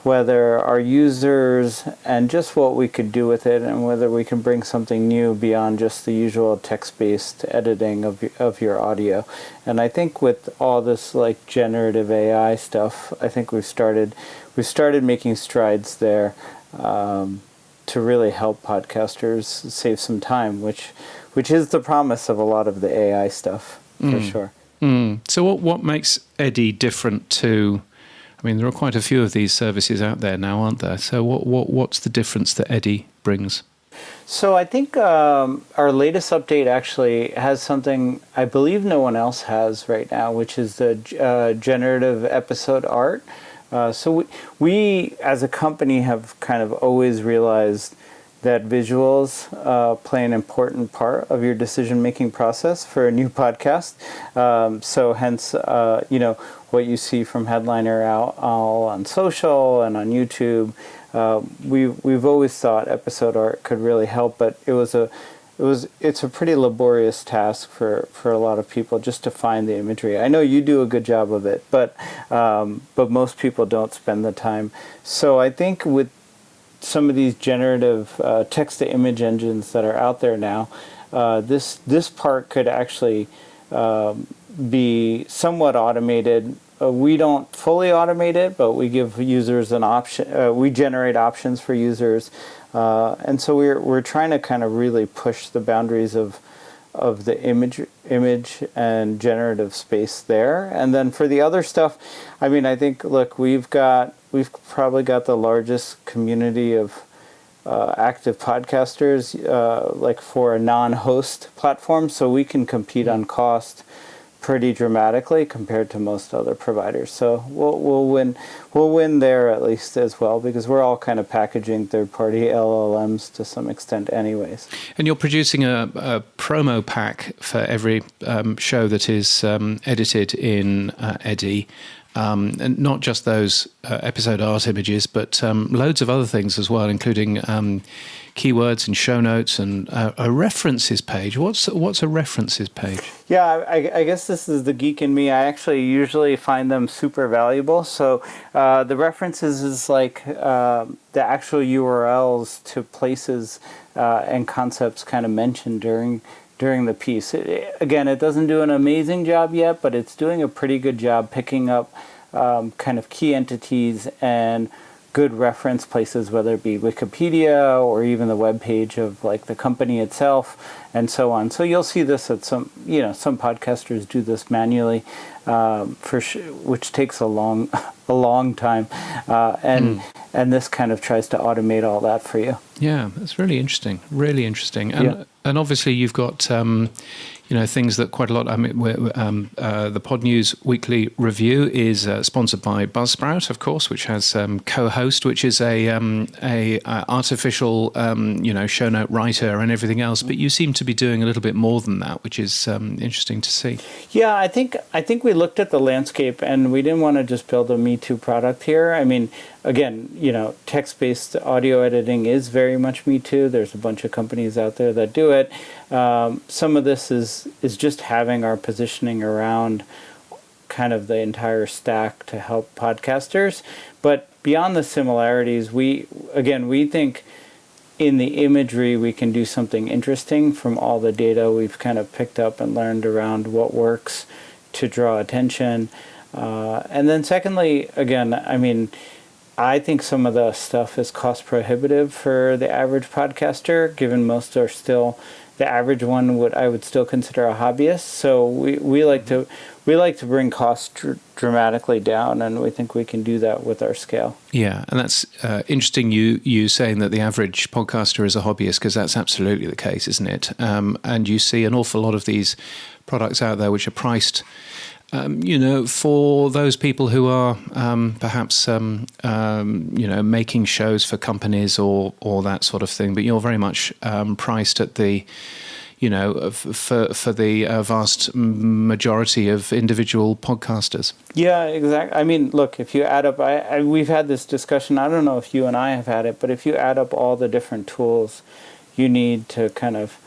whether our users and just what we could do with it, and whether we can bring something new beyond just the usual text-based editing of your audio. And I think with all this like generative AI stuff, I think we've started making strides there to really help podcasters save some time, which is the promise of a lot of the AI stuff, for sure. So what makes Eddie different to, I mean, there are quite a few of these services out there now, aren't there? So what's the difference that Eddie brings? So I think our latest update actually has something I believe no one else has right now, which is the generative episode art. So we as a company have kind of always realized that visuals play an important part of your decision-making process for a new podcast. So hence, what you see from Headliner out all on social and on YouTube, we've always thought episode art could really help, but it's a pretty laborious task for a lot of people just to find the imagery. I know you do a good job of it, but most people don't spend the time. So I think with some of these generative text-to-image engines that are out there now, this part could actually be somewhat automated. We don't fully automate it, but we give users an option. We generate options for users, and so we're trying to kind of really push the boundaries of of the image and generative space there. And then for the other stuff, I mean, I think, look, we've probably got the largest community of active podcasters, like for a non-host platform, so we can compete on cost pretty dramatically compared to most other providers. So we'll win there at least as well, because we're all kind of packaging third-party LLMs to some extent anyways. And you're producing a promo pack for every show that is edited in Eddy. And not just those episode art images, but loads of other things as well, including keywords and show notes and a references page. What's a references page? Yeah, I guess this is the geek in me. I actually usually find them super valuable. So the references is like the actual URLs to places and concepts kind of mentioned during the piece. Again, it doesn't do an amazing job yet, but it's doing a pretty good job picking up kind of key entities and good reference places, whether it be Wikipedia or even the web page of like the company itself and so on. So you'll see this at some podcasters do this manually, which takes a long time, and this kind of tries to automate all that for you. Yeah, that's really interesting. Really interesting. And obviously you've got things that quite a lot. I mean, the Pod News Weekly Review is sponsored by Buzzsprout, of course, which has co-host, which is a artificial show note writer and everything else. But you seem to be doing a little bit more than that, which is interesting to see. Yeah, I think we looked at the landscape and we didn't want to just build a Me Too product here. I mean, again, text-based audio editing is very much Me Too. There's a bunch of companies out there that do it. Some of this is just having our positioning around kind of the entire stack to help podcasters. But beyond the similarities, we think in the imagery we can do something interesting from all the data we've kind of picked up and learned around what works to draw attention. And then secondly, again, I mean, I think some of the stuff is cost prohibitive for the average podcaster, given most are still, the average one I would still consider a hobbyist. So we like to bring costs dramatically down, and we think we can do that with our scale. Yeah, and that's interesting. You saying that the average podcaster is a hobbyist, because that's absolutely the case, isn't it? And you see an awful lot of these products out there which are priced, for those people who are perhaps making shows for companies or that sort of thing. But you're very much priced at the, for the vast majority of individual podcasters. Yeah, exactly. I mean, look, if you add up, we've had this discussion. I don't know if you and I have had it, but if you add up all the different tools you need to kind of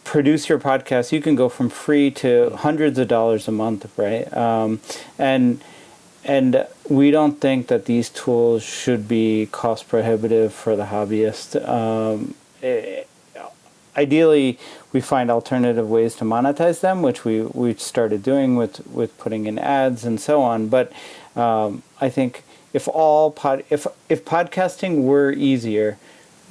produce your podcast, you can go from free to hundreds of dollars a month, right? And we don't think that these tools should be cost prohibitive for the hobbyist. Ideally, we find alternative ways to monetize them, which we started doing with putting in ads and so on. But I think if podcasting were easier,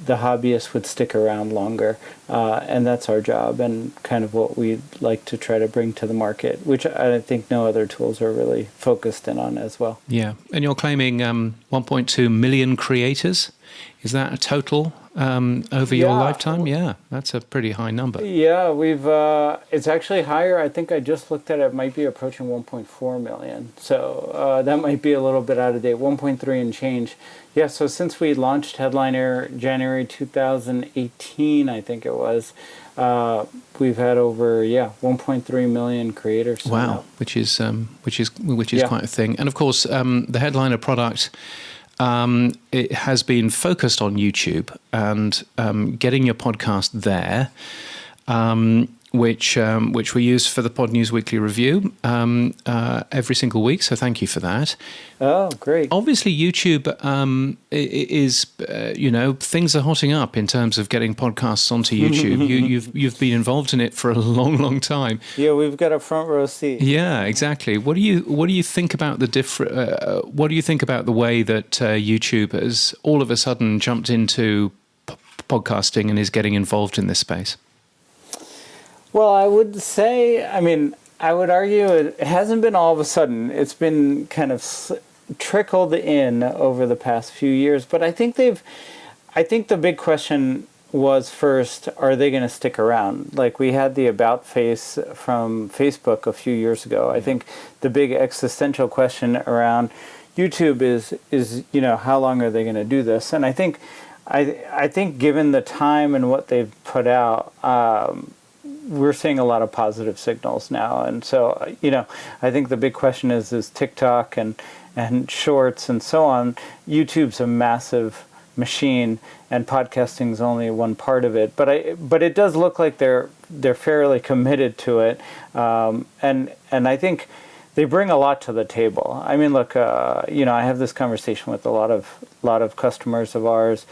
the hobbyists would stick around longer, and that's our job and kind of what we'd like to try to bring to the market, which I think no other tools are really focused in on as well. Yeah, and you're claiming 1.2 million creators. Is that a total over your lifetime? Yeah, that's a pretty high number. Yeah, it's actually higher. I think I just looked at it. It might be approaching 1.4 million. So that might be a little bit out of date. 1.3 and change. Yeah, so since we launched Headliner January 2018, I think it was, we've had over 1.3 million creators. Wow, which is quite a thing. And of course, the Headliner product, it has been focused on YouTube and getting your podcast there, which we use for the Pod News Weekly Review every single week. So thank you for that. Oh, great. Obviously, YouTube is, things are hotting up in terms of getting podcasts onto YouTube. You've been involved in it for a long, long time. Yeah, we've got a front row seat. Yeah, exactly. What do you think about what do you think about the way that YouTube has all of a sudden jumped into podcasting and is getting involved in this space? Well, I would say, I would argue it hasn't been all of a sudden. It's been kind of trickled in over the past few years. But I think the big question was first, are they going to stick around? Like we had the about face from Facebook a few years ago. I think the big existential question around YouTube is how long are they going to do this? And I think given the time and what they've put out, we're seeing a lot of positive signals now. And so, I think the big question is TikTok and Shorts and so on. YouTube's a massive machine, and podcasting is only one part of it. But it does look like they're fairly committed to it, and I think they bring a lot to the table. I mean, look, I have this conversation with a lot of customers of ours.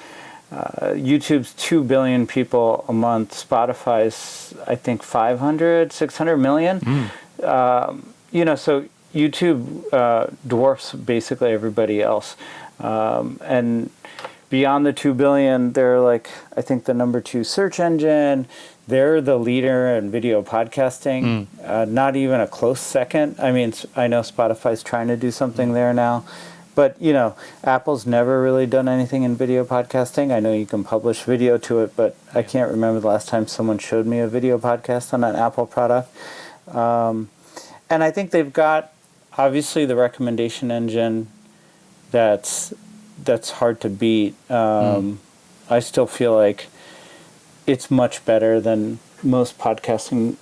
YouTube's 2 billion people a month. Spotify's, I think, 600 million. So YouTube dwarfs basically everybody else. And beyond the 2 billion, they're I think the number 2 search engine. They're the leader in video podcasting. Not even a close second. I mean, I know Spotify's trying to do something there now. But, Apple's never really done anything in video podcasting. I know you can publish video to it, but I can't remember the last time someone showed me a video podcast on an Apple product. And I think they've got, obviously, the recommendation engine that's hard to beat. I still feel like it's much better than most podcasting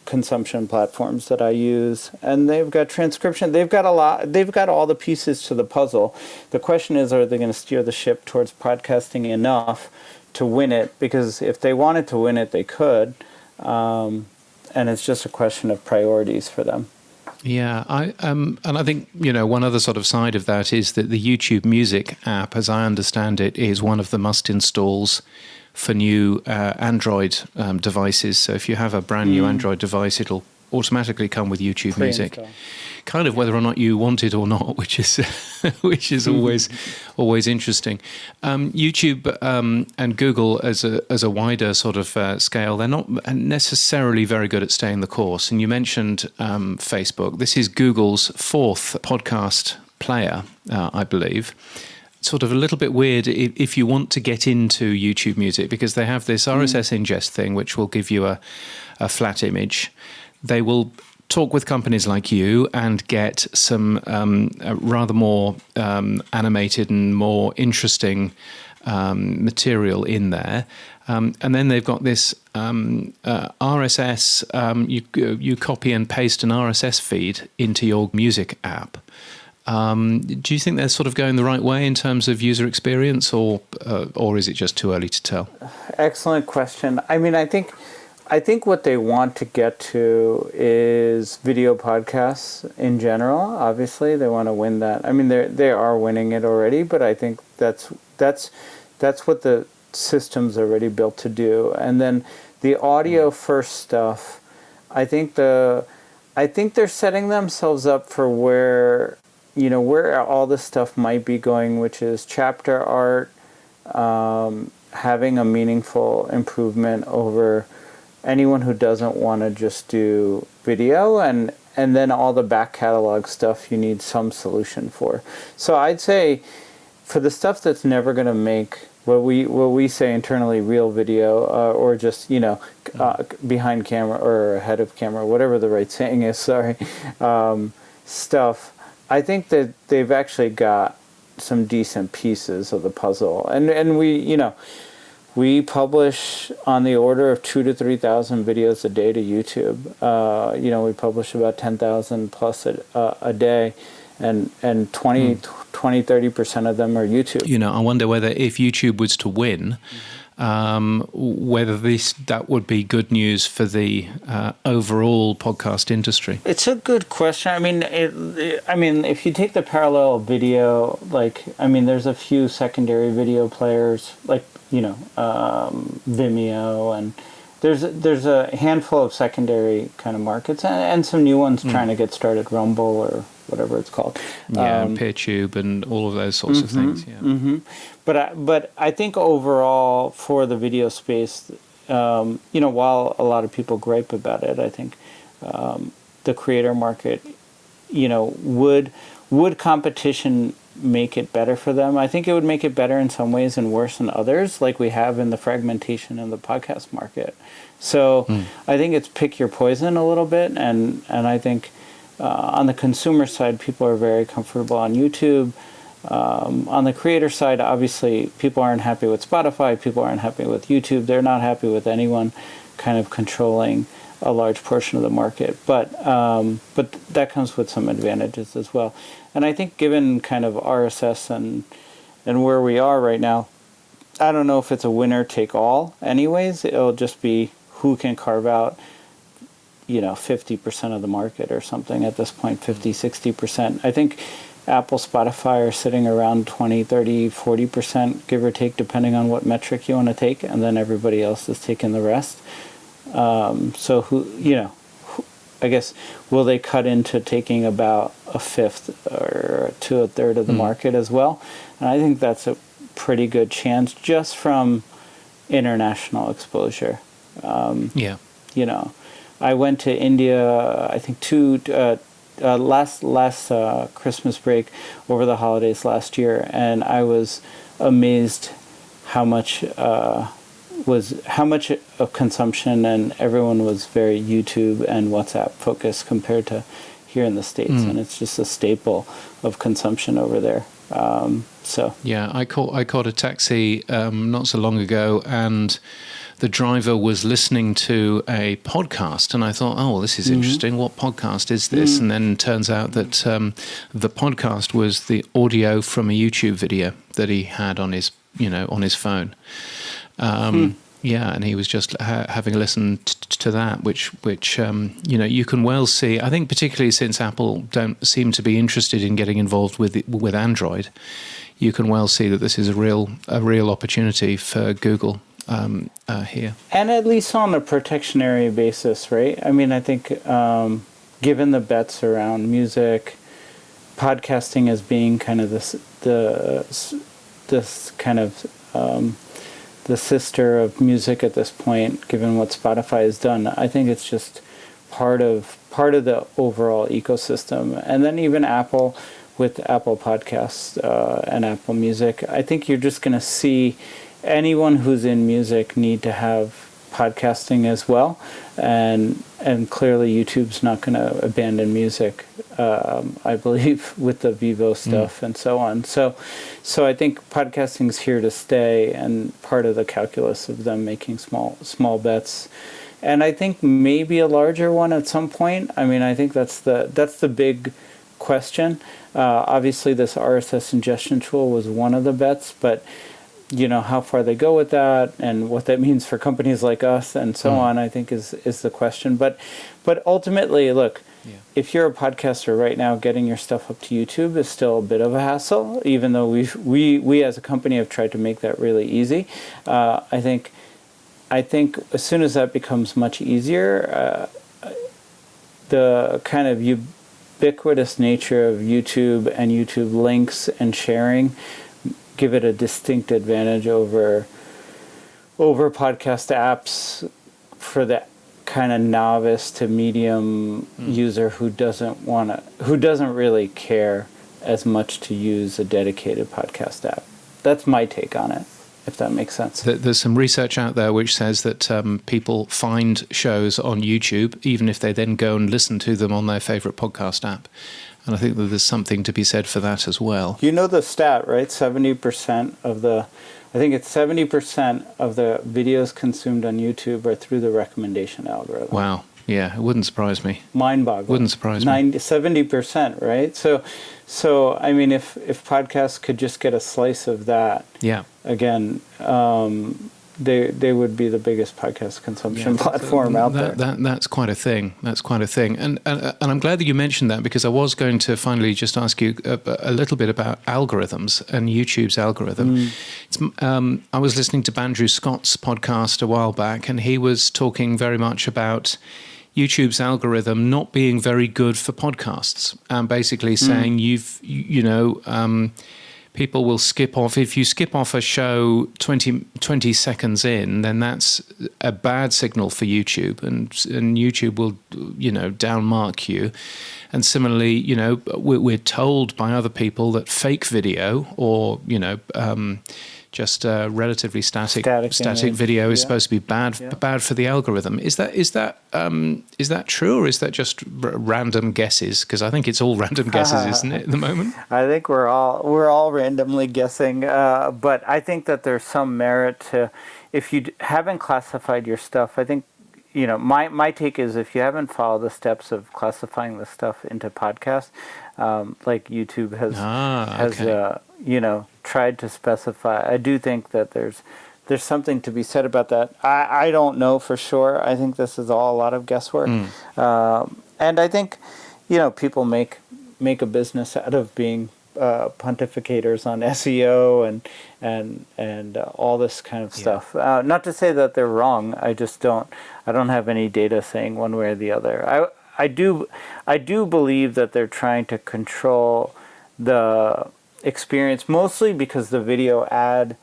consumption platforms that I use, and they've got transcription. They've got all the pieces to the puzzle. The question is, are they going to steer the ship towards podcasting enough to win it? Because if they wanted to win it, they could, and it's just a question of priorities for them. Yeah, and I think one other sort of side of that is that the YouTube Music app, as I understand it, is one of the must-installs for new Android devices. So if you have a brand new Android device, it'll automatically come with YouTube Music, kind of whether or not you want it or not, which is always interesting. YouTube and Google as a wider sort of scale, they're not necessarily very good at staying the course. And you mentioned Facebook. This is Google's 4th podcast player, I believe. Sort of a little bit weird if you want to get into YouTube Music, because they have this RSS ingest thing which will give you a flat image. They will talk with companies like you and get some rather more animated and more interesting material in there. And then they've got this RSS, you copy and paste an RSS feed into your music app. Do you think they're sort of going the right way in terms of user experience, or is it just too early to tell? Excellent question. I mean, I think what they want to get to is video podcasts in general. Obviously, they want to win that. I mean, they are winning it already, but I think that's what the system's already built to do. And then the audio first stuff, I think they're setting themselves up for where all this stuff might be going, which is chapter art, having a meaningful improvement over anyone who doesn't want to just do video, and then all the back catalog stuff you need some solution for. So I'd say for the stuff that's never going to make what we say internally real video, or just behind camera or ahead of camera, whatever the right saying is, stuff, I think that they've actually got some decent pieces of the puzzle, and we publish on the order of 2,000 to 3,000 videos a day to YouTube. We publish about 10,000 plus a day, and 20-30% of them are YouTube. I wonder whether if YouTube was to win, whether that would be good news for the overall podcast industry. It's a good question. I mean, if you take the parallel video, there's a few secondary video players, Vimeo, and there's a handful of secondary kind of markets, and some new ones trying to get started, Rumble or whatever it's called. PeerTube and all of those sorts of things. Yeah. But I think overall for the video space, while a lot of people gripe about it, I think the creator market, would competition make it better for them? I think it would make it better in some ways and worse in others, like we have in the fragmentation in the podcast market. So I think it's pick your poison a little bit, and I think on the consumer side, people are very comfortable on YouTube. On the creator side, obviously, people aren't happy with Spotify, people aren't happy with YouTube, they're not happy with anyone kind of controlling a large portion of the market. But that comes with some advantages as well. And I think given kind of RSS and where we are right now, I don't know if it's a winner take all anyways. It'll just be who can carve out 50% of the market or something at this point, 50, 60%. I think Apple, Spotify are sitting around 20, 30, 40%, give or take, depending on what metric you want to take, and then everybody else is taking the rest. So I guess, will they cut into taking about a fifth or to a third of the market as well? And I think that's a pretty good chance just from international exposure. I went to India, I think last Christmas break over the holidays last year, and I was amazed how much of consumption, and everyone was very YouTube and WhatsApp focused compared to here in the States, and it's just a staple of consumption over there. I caught a taxi not so long ago, and the driver was listening to a podcast, and I thought, oh, well, this is interesting. What podcast is this? And then it turns out that the podcast was the audio from a YouTube video that he had on his phone. And he was just having listened to that, which you can well see. I think particularly since Apple don't seem to be interested in getting involved with Android, you can well see that this is a real opportunity for Google here. And at least on a protectionary basis, right? I mean, I think given the bets around music, podcasting as being kind of this kind of the sister of music at this point, given what Spotify has done, I think it's just part of the overall ecosystem. And then even Apple with Apple Podcasts and Apple Music, I think you're just going to see anyone who's in music need to have podcasting as well, and clearly YouTube's not going to abandon music, I believe, with the Vivo stuff and so on. So I think podcasting's here to stay, and part of the calculus of them making small bets, and I think maybe a larger one at some point. I mean, I think that's the big question. Obviously, this RSS ingestion tool was one of the bets, but how far they go with that and what that means for companies like us and so on, I think is the question. But ultimately, look, if you're a podcaster right now, getting your stuff up to YouTube is still a bit of a hassle, even though we as a company have tried to make that really easy. I think as soon as that becomes much easier, the kind of ubiquitous nature of YouTube and YouTube links and sharing give it a distinct advantage over podcast apps for the kind of novice to medium user who doesn't really care as much to use a dedicated podcast app. That's my take on it, if that makes sense. There's some research out there which says that people find shows on YouTube even if they then go and listen to them on their favorite podcast app. And I think that there's something to be said for that as well. You know the stat, right? 70% of the videos consumed on YouTube are through the recommendation algorithm. Wow. Yeah, it wouldn't surprise me. Mind-boggling. Wouldn't surprise me. 70%, right? So I mean, if podcasts could just get a slice of that, again, they would be the biggest podcast consumption platform out there. That's quite a thing. And I'm glad that you mentioned that, because I was going to finally just ask you a little bit about algorithms and YouTube's algorithm. I was listening to Andrew Scott's podcast a while back, and he was talking very much about YouTube's algorithm not being very good for podcasts, and basically saying people will skip off. If you skip off a show 20 seconds in, then that's a bad signal for YouTube, and YouTube will, downmark you. And similarly, we're told by other people that fake video or, just a relatively static video is supposed to be bad for the algorithm. Is that true, or is that just random guesses? Because I think it's all random guesses, isn't it, at the moment? I think we're all randomly guessing, but I think that there's some merit to, if you haven't classified your stuff. I think, my take is, if you haven't followed the steps of classifying the stuff into podcasts, like YouTube has tried to specify. I do think that there's something to be said about that. I don't know for sure. I think this is all a lot of guesswork. And I think, people make a business out of being pontificators on SEO and all this kind of stuff. Not to say that they're wrong. I don't have any data saying one way or the other. I do believe that they're trying to control the experience, mostly because the video ad,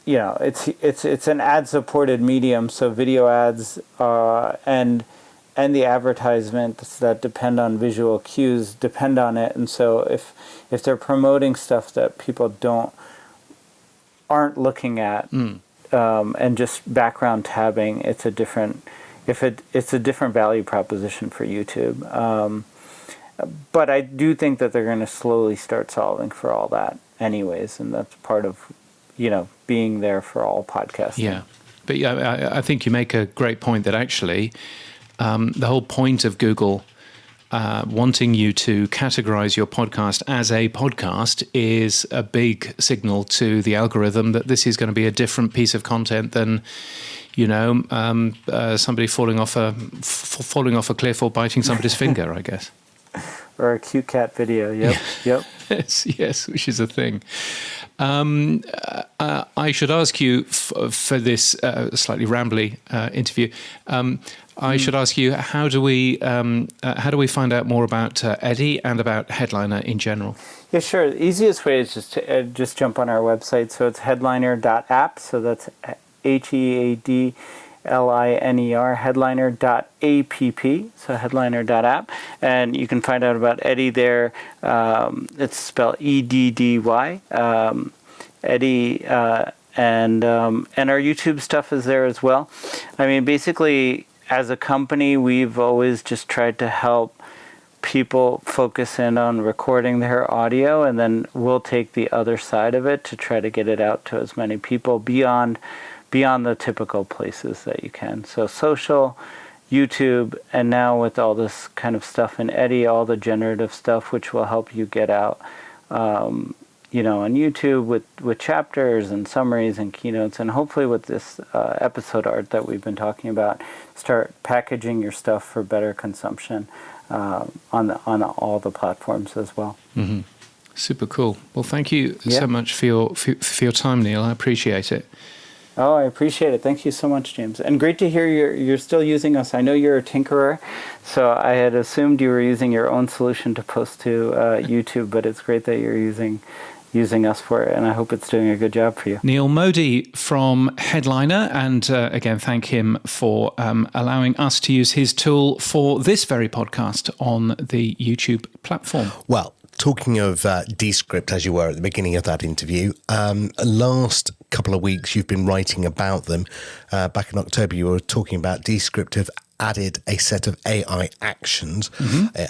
it's an ad supported medium, so video ads and the advertisements that depend on visual cues depend on it. And so if they're promoting stuff that people aren't looking at, and just background tabbing, it's a different value proposition for YouTube. But I do think that they're going to slowly start solving for all that anyways, and that's part of, being there for all podcasting. Yeah, but I think you make a great point that actually the whole point of Google wanting you to categorize your podcast as a podcast is a big signal to the algorithm that this is going to be a different piece of content than, somebody falling off a cliff or biting somebody's finger, I guess. Or a cute cat video. Yep. Yes, which is a thing. I should ask you for this slightly rambly interview. I should ask you, how do we find out more about Eddie and about Headliner in general? Yeah, sure. The easiest way is just jump on our website. So it's headliner.app. So that's HEADLINER, headliner.app, so headliner.app, and you can find out about Eddie there. It's spelled EDDY, Eddie, and our YouTube stuff is there as well. I mean, basically, as a company, we've always just tried to help people focus in on recording their audio, and then we'll take the other side of it to try to get it out to as many people beyond the typical places that you can. So social, YouTube, and now with all this kind of stuff in Eddie, all the generative stuff, which will help you get out, on YouTube with chapters and summaries and keynotes, and hopefully with this episode art that we've been talking about, start packaging your stuff for better consumption on all the platforms as well. Mm-hmm. Super cool. Well, thank you so much for your time, Neil. I appreciate it. Oh, I appreciate it. Thank you so much, James. And great to hear you're still using us. I know you're a tinkerer, so I had assumed you were using your own solution to post to YouTube, but it's great that you're using us for it, and I hope it's doing a good job for you. Neil Mody from Headliner, and again, thank him for allowing us to use his tool for this very podcast on the YouTube platform. Well, talking of Descript, as you were at the beginning of that interview, last couple of weeks you've been writing about them. Back in October, you were talking about Descript have added a set of AI actions,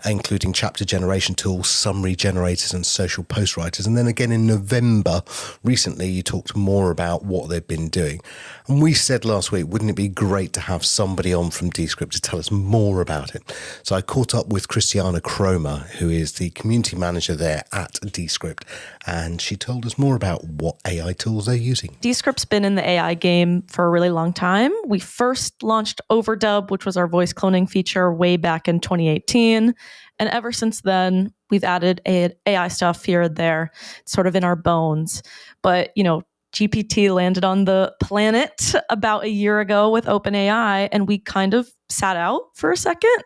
including chapter generation tools, summary generators, and social post writers. And then again in November, recently, you talked more about what they've been doing. And we said last week, wouldn't it be great to have somebody on from Descript to tell us more about it? So I caught up with Christiana Cromer, who is the community manager there at Descript, and she told us more about what AI tools they're using. Descript's been in the AI game for a really long time. We first launched Overdub, which was our voice cloning feature, way back in 2018. And ever since then, we've added AI stuff here and there, sort of in our bones. But, GPT landed on the planet about a year ago with OpenAI, and we kind of sat out for a second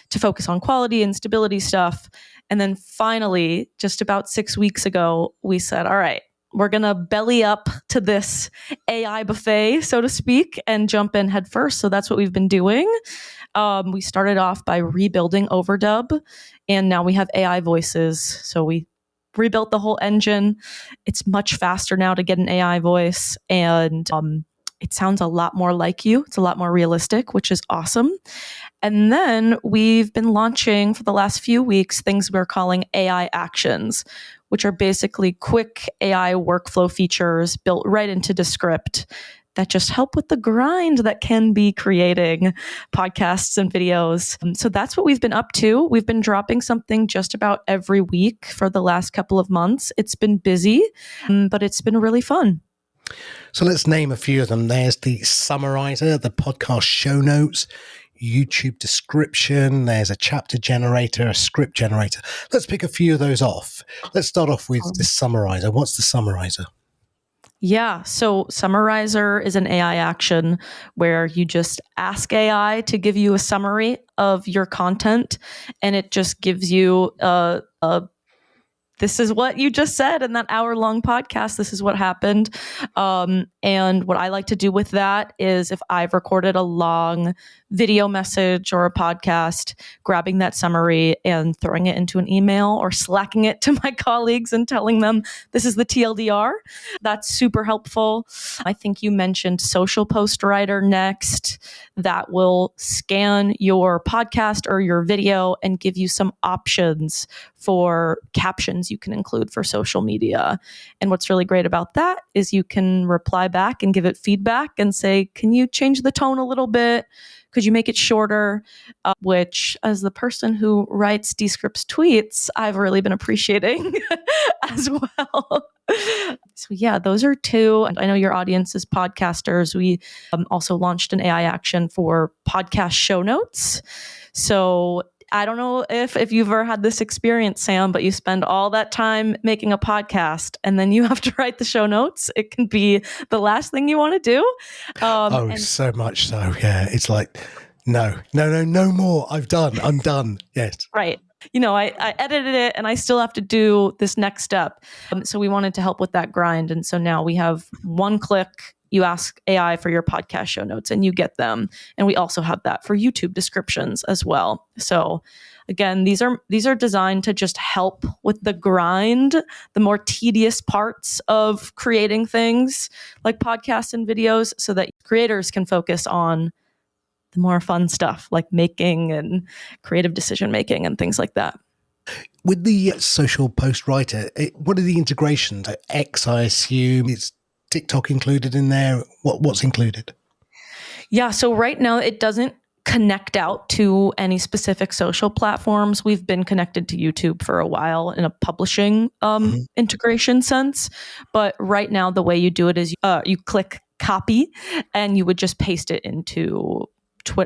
to focus on quality and stability stuff. And then finally, just about 6 weeks ago, we said, all right, we're going to belly up to this AI buffet, so to speak, and jump in head first. So that's what we've been doing. We started off by rebuilding Overdub, and now we have AI voices. So we rebuilt the whole engine. It's much faster now to get an AI voice, and it sounds a lot more like you. It's a lot more realistic, which is awesome. And then we've been launching for the last few weeks things we're calling AI actions, which are basically quick AI workflow features built right into Descript that just help with the grind that can be creating podcasts and videos. So that's what we've been up to. We've been dropping something just about every week for the last couple of months. It's been busy, but it's been really fun. So let's name a few of them. There's the summarizer, the podcast show notes, YouTube description, there's a chapter generator, a script generator. Let's pick a few of those off. Let's start off with the summarizer. What's the summarizer? Yeah, so Summarizer is an AI action where you just ask AI to give you a summary of your content, and it just gives you this is what you just said in that hour-long podcast. This is what happened. And what I like to do with that is if I've recorded a long video message or a podcast, grabbing that summary and throwing it into an email or slacking it to my colleagues and telling them this is the TLDR. That's super helpful. I think you mentioned Social Post Writer next. That will scan your podcast or your video and give you some options for captions you can include for social media. And what's really great about that is you can reply back and give it feedback and say, can you change the tone a little bit? Could you make it shorter? Which, as the person who writes Descript's tweets, I've really been appreciating as well. So yeah, those are two. And I know your audience is podcasters. We also launched an AI action for podcast show notes. So I don't know if you've ever had this experience, Sam, but you spend all that time making a podcast and then you have to write the show notes. It can be the last thing you want to do. So much so. Yeah. It's like, no more. I'm done. Yes. Right. You know, I edited it and I still have to do this next step. So we wanted to help with that grind. And so now we have one click. You ask AI for your podcast show notes and you get them. And we also have that for YouTube descriptions as well. So again, these are designed to just help with the grind, the more tedious parts of creating things like podcasts and videos so that creators can focus on the more fun stuff like making and creative decision making and things like that. With the Social Post Writer, what are the integrations? X, I assume. It's TikTok included in there? What's included? Yeah, so right now it doesn't connect out to any specific social platforms. We've been connected to YouTube for a while in a publishing integration sense. But right now the way you do it is you click copy and you would just paste it into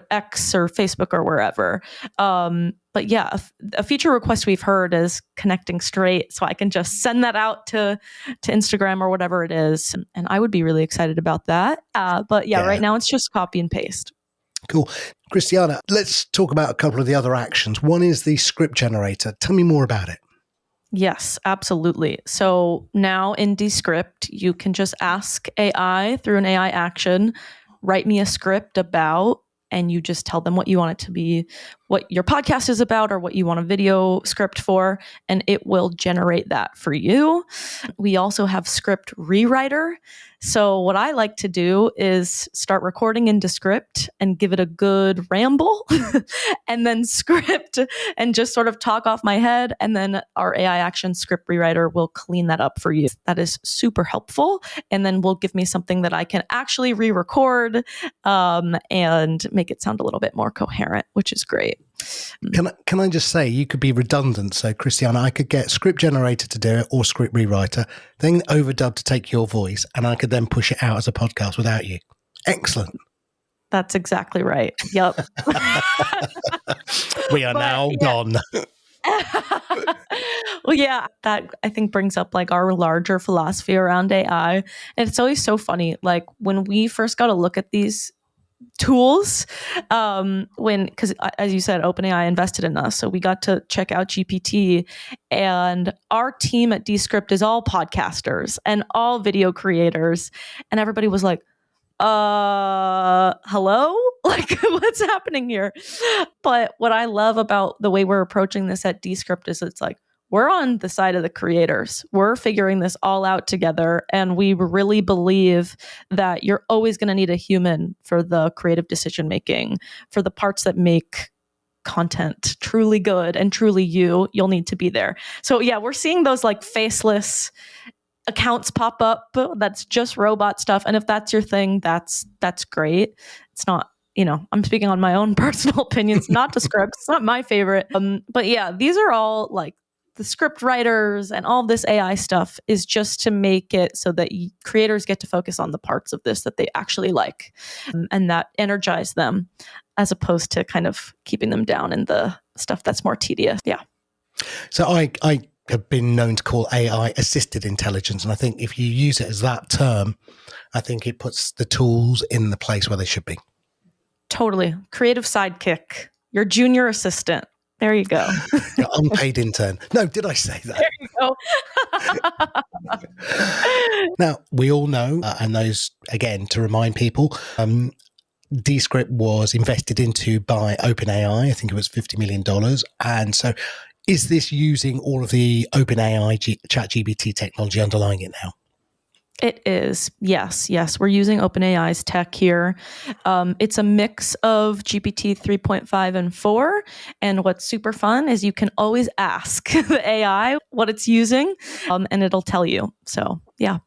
X or Facebook or wherever. But yeah, a feature request we've heard is connecting straight, so I can just send that out to Instagram or whatever it is, and I would be really excited about that. But yeah, right now it's just copy and paste. Cool. Christiana, let's talk about a couple of the other actions. One is the script generator. Tell me more about it. Yes, absolutely. So now in Descript, you can just ask AI through an AI action, write me a script about, and you just tell them what you want it to be, what your podcast is about, or what you want a video script for, and it will generate that for you. We also have Script Rewriter. So what I like to do is start recording in Descript and give it a good ramble and then script and just sort of talk off my head. And then our AI action Script Rewriter will clean that up for you. That is super helpful. And then will give me something that I can actually re-record and make it sound a little bit more coherent, which is great. Can I just say, you could be redundant. So Christiana, I could get Script Generator to do it or Script Rewriter, then Overdub to take your voice, and I could then push it out as a podcast without you. Excellent. That's exactly right. Yep. We are now done. Well, yeah, that I think brings up like our larger philosophy around AI. And it's always so funny. Like when we first got a look at these tools because as you said, OpenAI invested in us, so we got to check out GPT, and our team at Descript is all podcasters and all video creators, and everybody was like, hello, like what's happening here? But what I love about the way we're approaching this at Descript is it's like, we're on the side of the creators. We're figuring this all out together. And we really believe that you're always going to need a human for the creative decision making, for the parts that make content truly good and truly you'll need to be there. So yeah, we're seeing those like faceless accounts pop up that's just robot stuff. And if that's your thing, that's great. It's not, I'm speaking on my own personal opinions, not Descript. It's not my favorite. But yeah, these are all like the script writers, and all this AI stuff is just to make it so that creators get to focus on the parts of this that they actually like, and that energize them, as opposed to kind of keeping them down in the stuff that's more tedious. Yeah. So I have been known to call AI assisted intelligence. And I think if you use it as that term, I think it puts the tools in the place where they should be. Totally. Creative sidekick, your junior assistant. There you go. Your unpaid intern. No, did I say that? There you go. Now, we all know, and those, again, to remind people, Descript was invested into by OpenAI. I think it was $50 million. And so is this using all of the OpenAI ChatGPT technology underlying it now? It is. Yes. We're using OpenAI's tech here. It's a mix of GPT 3.5 and 4. And what's super fun is you can always ask the AI what it's using, and it'll tell you. So, yeah.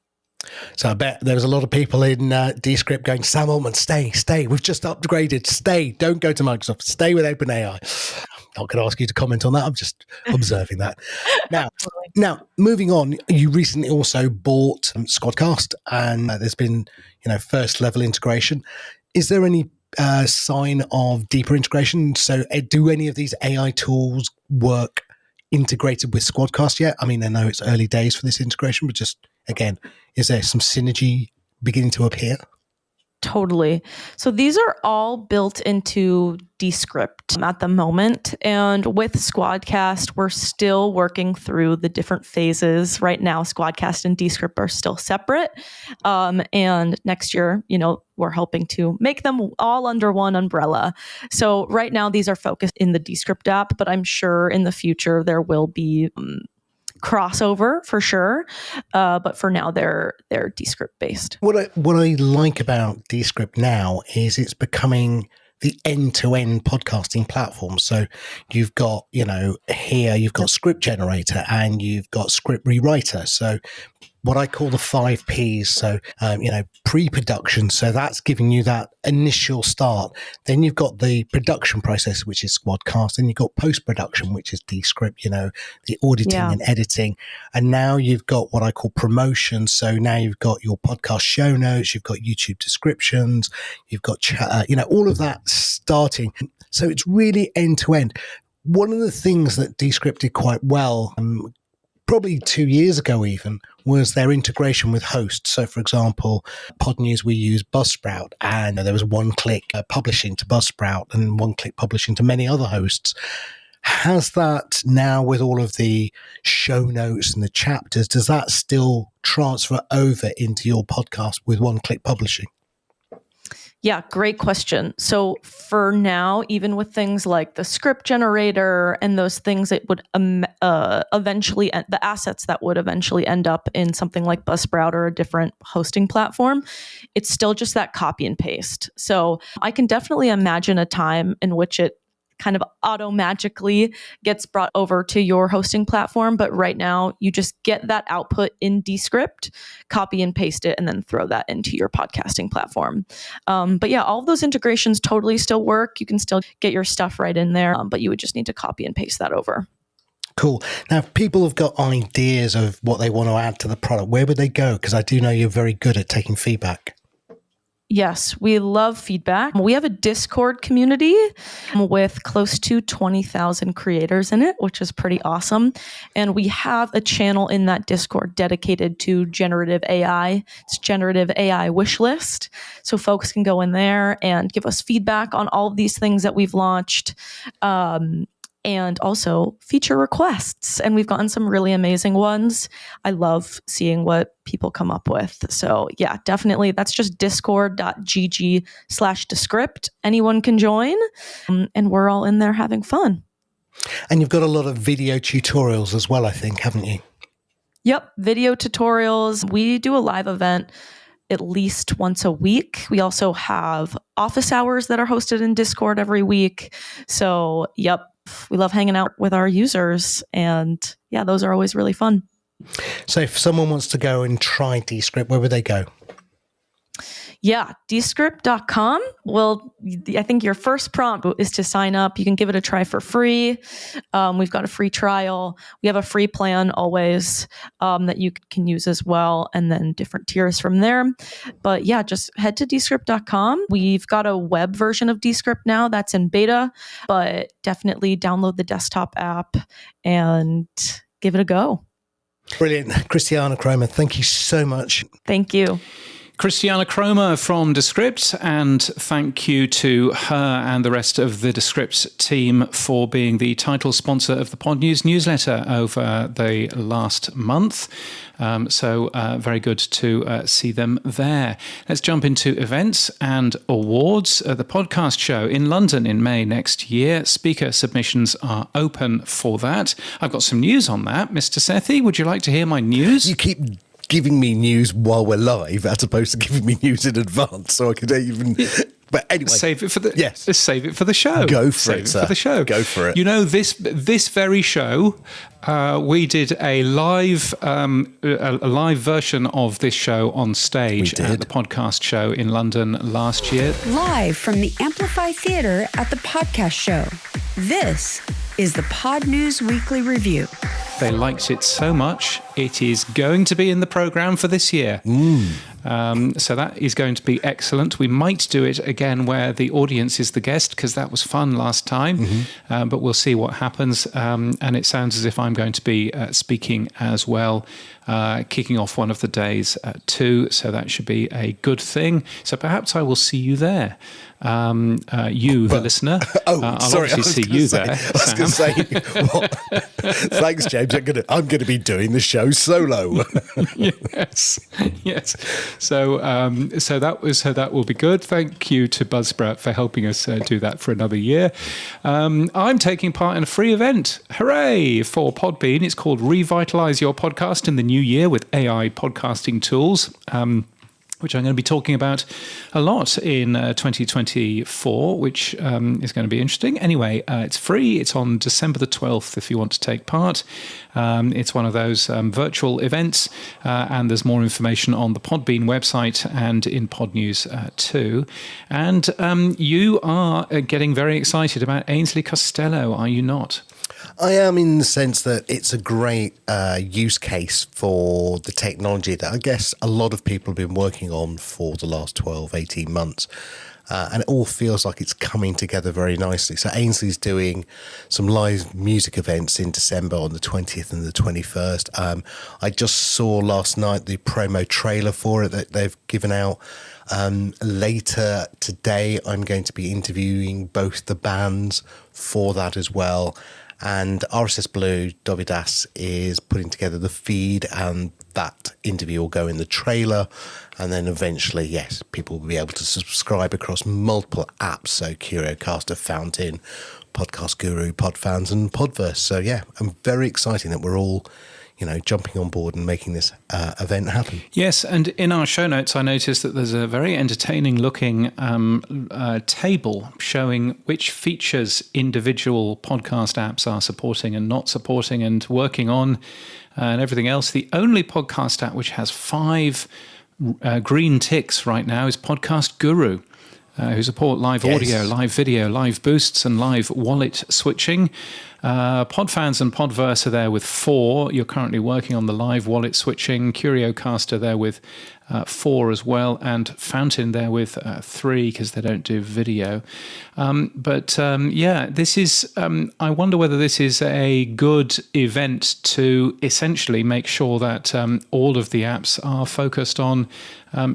So I bet there was a lot of people in Descript going, Sam Altman, stay. We've just upgraded. Stay. Don't go to Microsoft. Stay with OpenAI. I'm not going to ask you to comment on that. I'm just observing that. Now, moving on, you recently also bought Squadcast, and there's been, first level integration. Is there any sign of deeper integration? So do any of these AI tools work integrated with Squadcast yet? I mean, I know it's early days for this integration, but just, again, is there some synergy beginning to appear? Totally. So these are all built into Descript at the moment. And with Squadcast, we're still working through the different phases. Right now, Squadcast and Descript are still separate. And next year, we're hoping to make them all under one umbrella. So right now, these are focused in the Descript app, but I'm sure in the future there will be crossover for sure, but for now they're Descript based. What I like about Descript now is it's becoming the end-to-end podcasting platform. So you've got, here you've got script generator and you've got script rewriter. So what I call the 5 Ps. So, pre-production. So that's giving you that initial start. Then you've got the production process, which is Squadcast. And you've got post-production, which is Descript, the auditing and editing. And now you've got what I call promotion. So now you've got your podcast show notes, you've got YouTube descriptions, you've got, all of that starting. So it's really end-to-end. One of the things that Descript did quite well, probably 2 years ago even, was their integration with hosts. So, for example, Pod News, we use Buzzsprout, and there was one-click publishing to Buzzsprout and one-click publishing to many other hosts. Has that now, with all of the show notes and the chapters, does that still transfer over into your podcast with one-click publishing? Yeah, great question. So for now, even with things like the script generator and those things, it would eventually, the assets that would eventually end up in something like Buzzsprout or a different hosting platform, it's still just that copy and paste. So I can definitely imagine a time in which it kind of auto-magically gets brought over to your hosting platform. But right now, you just get that output in Descript, copy and paste it, and then throw that into your podcasting platform. But yeah, all of those integrations totally still work. You can still get your stuff right in there, but you would just need to copy and paste that over. Cool. Now, if people have got ideas of what they want to add to the product, where would they go? Because I do know you're very good at taking feedback. Yes, we love feedback. We have a Discord community with close to 20,000 creators in it, which is pretty awesome. And we have a channel in that Discord dedicated to generative AI. It's generative AI wish list. So folks can go in there and give us feedback on all of these things that we've launched. And also feature requests. And we've gotten some really amazing ones. I love seeing what people come up with. So yeah, definitely. That's just discord.gg/Descript. Anyone can join. And we're all in there having fun. And you've got a lot of video tutorials as well, I think, haven't you? Yep. Video tutorials. We do a live event at least once a week. We also have office hours that are hosted in Discord every week. So yep. We love hanging out with our users, and yeah, those are always really fun. So if someone wants to go and try Descript, where would they go? Yeah, Descript.com. Well, I think your first prompt is to sign up. You can give it a try for free. We've got a free trial. We have a free plan always that you can use as well, and then different tiers from there. But yeah, just head to Descript.com. We've got a web version of Descript now that's in beta, but definitely download the desktop app and give it a go. Brilliant. Christiana Cromer, thank you so much. Thank you. Christiana Cromer from Descript, and thank you to her and the rest of the Descript team for being the title sponsor of the Pod News newsletter over the last month. So very good to see them there. Let's jump into events and awards. The podcast show in London in May next year. Speaker submissions are open for that. I've got some news on that. Mr. Sethi, would you like to hear my news? You keep giving me news while we're live as opposed to giving me news in advance, so I could even... But anyway, save it for the save it for the show. Go for it, sir. For the show. Go for it. You know, this very show, we did a live version of this show on stage at the podcast show in London last year. Live from the Amplify Theatre at the podcast show. This is the Pod News Weekly Review. They liked it so much, it is going to be in the programme for this year. So that is going to be excellent. We might do it again where the audience is the guest, because that was fun last time, but we'll see what happens. And it sounds as if I'm going to be speaking as well, kicking off one of the days too. So that should be a good thing. So perhaps I will see you there. The listener. I'll sorry, obviously see you there. I was going to say, thanks, James. I'm going to be doing the show solo. yes. So that will be good. Thank you to Buzzsprout for helping us do that for another year. I'm taking part in a free event. Hooray for Podbean. It's called Revitalize Your Podcast in the New Year with AI podcasting tools. Which I'm going to be talking about a lot in 2024, which is going to be interesting. Anyway, it's free. It's on December the 12th if you want to take part. It's one of those virtual events, and there's more information on the Podbean website and in Pod News too. And you are getting very excited about Ainsley Costello, are you not? I am, in the sense that it's a great use case for the technology that I guess a lot of people have been working on for the last 12, 18 months. And it all feels like it's coming together very nicely. So Ainsley's doing some live music events in December on the 20th and the 21st. I just saw last night the promo trailer for it that they've given out. Later today, I'm going to be interviewing both the bands for that as well. And RSS Blue, Dovidas, is putting together the feed, and that interview will go in the trailer. And then eventually, yes, people will be able to subscribe across multiple apps. So CurioCaster, Fountain, Podcast Guru, Podfans, and Podverse. So yeah, I'm very excited that we're all, jumping on board and making this event happen. Yes, and in our show notes, I noticed that there's a very entertaining-looking table showing which features individual podcast apps are supporting and not supporting and working on, and everything else. The only podcast app which has 5 green ticks right now is Podcast Guru, who support live audio, live video, live boosts, and live wallet switching. Podfans and Podverse are there with 4. You're currently working on the live wallet switching. CurioCast are there with 4 as well, and Fountain there with 3 because they don't do video. This is. I wonder whether this is a good event to essentially make sure that all of the apps are focused on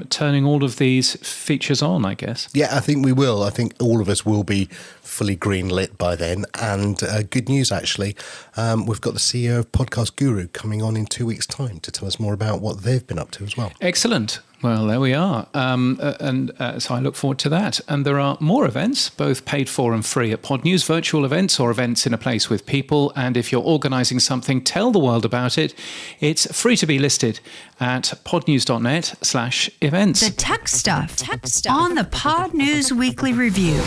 turning all of these features on, I guess. Yeah, I think we will. I think all of us will be fully green-lit by then. And good news, actually. We've got the CEO of Podcast Guru coming on in 2 weeks' time to tell us more about what they've been up to as well. Excellent. Well, there we are. So I look forward to that. And there are more events, both paid for and free at Pod News, virtual events or events in a place with people. And if you're organising something, tell the world about it. It's free to be listed at podnews.net/events. The tech stuff on the Pod News Weekly Review.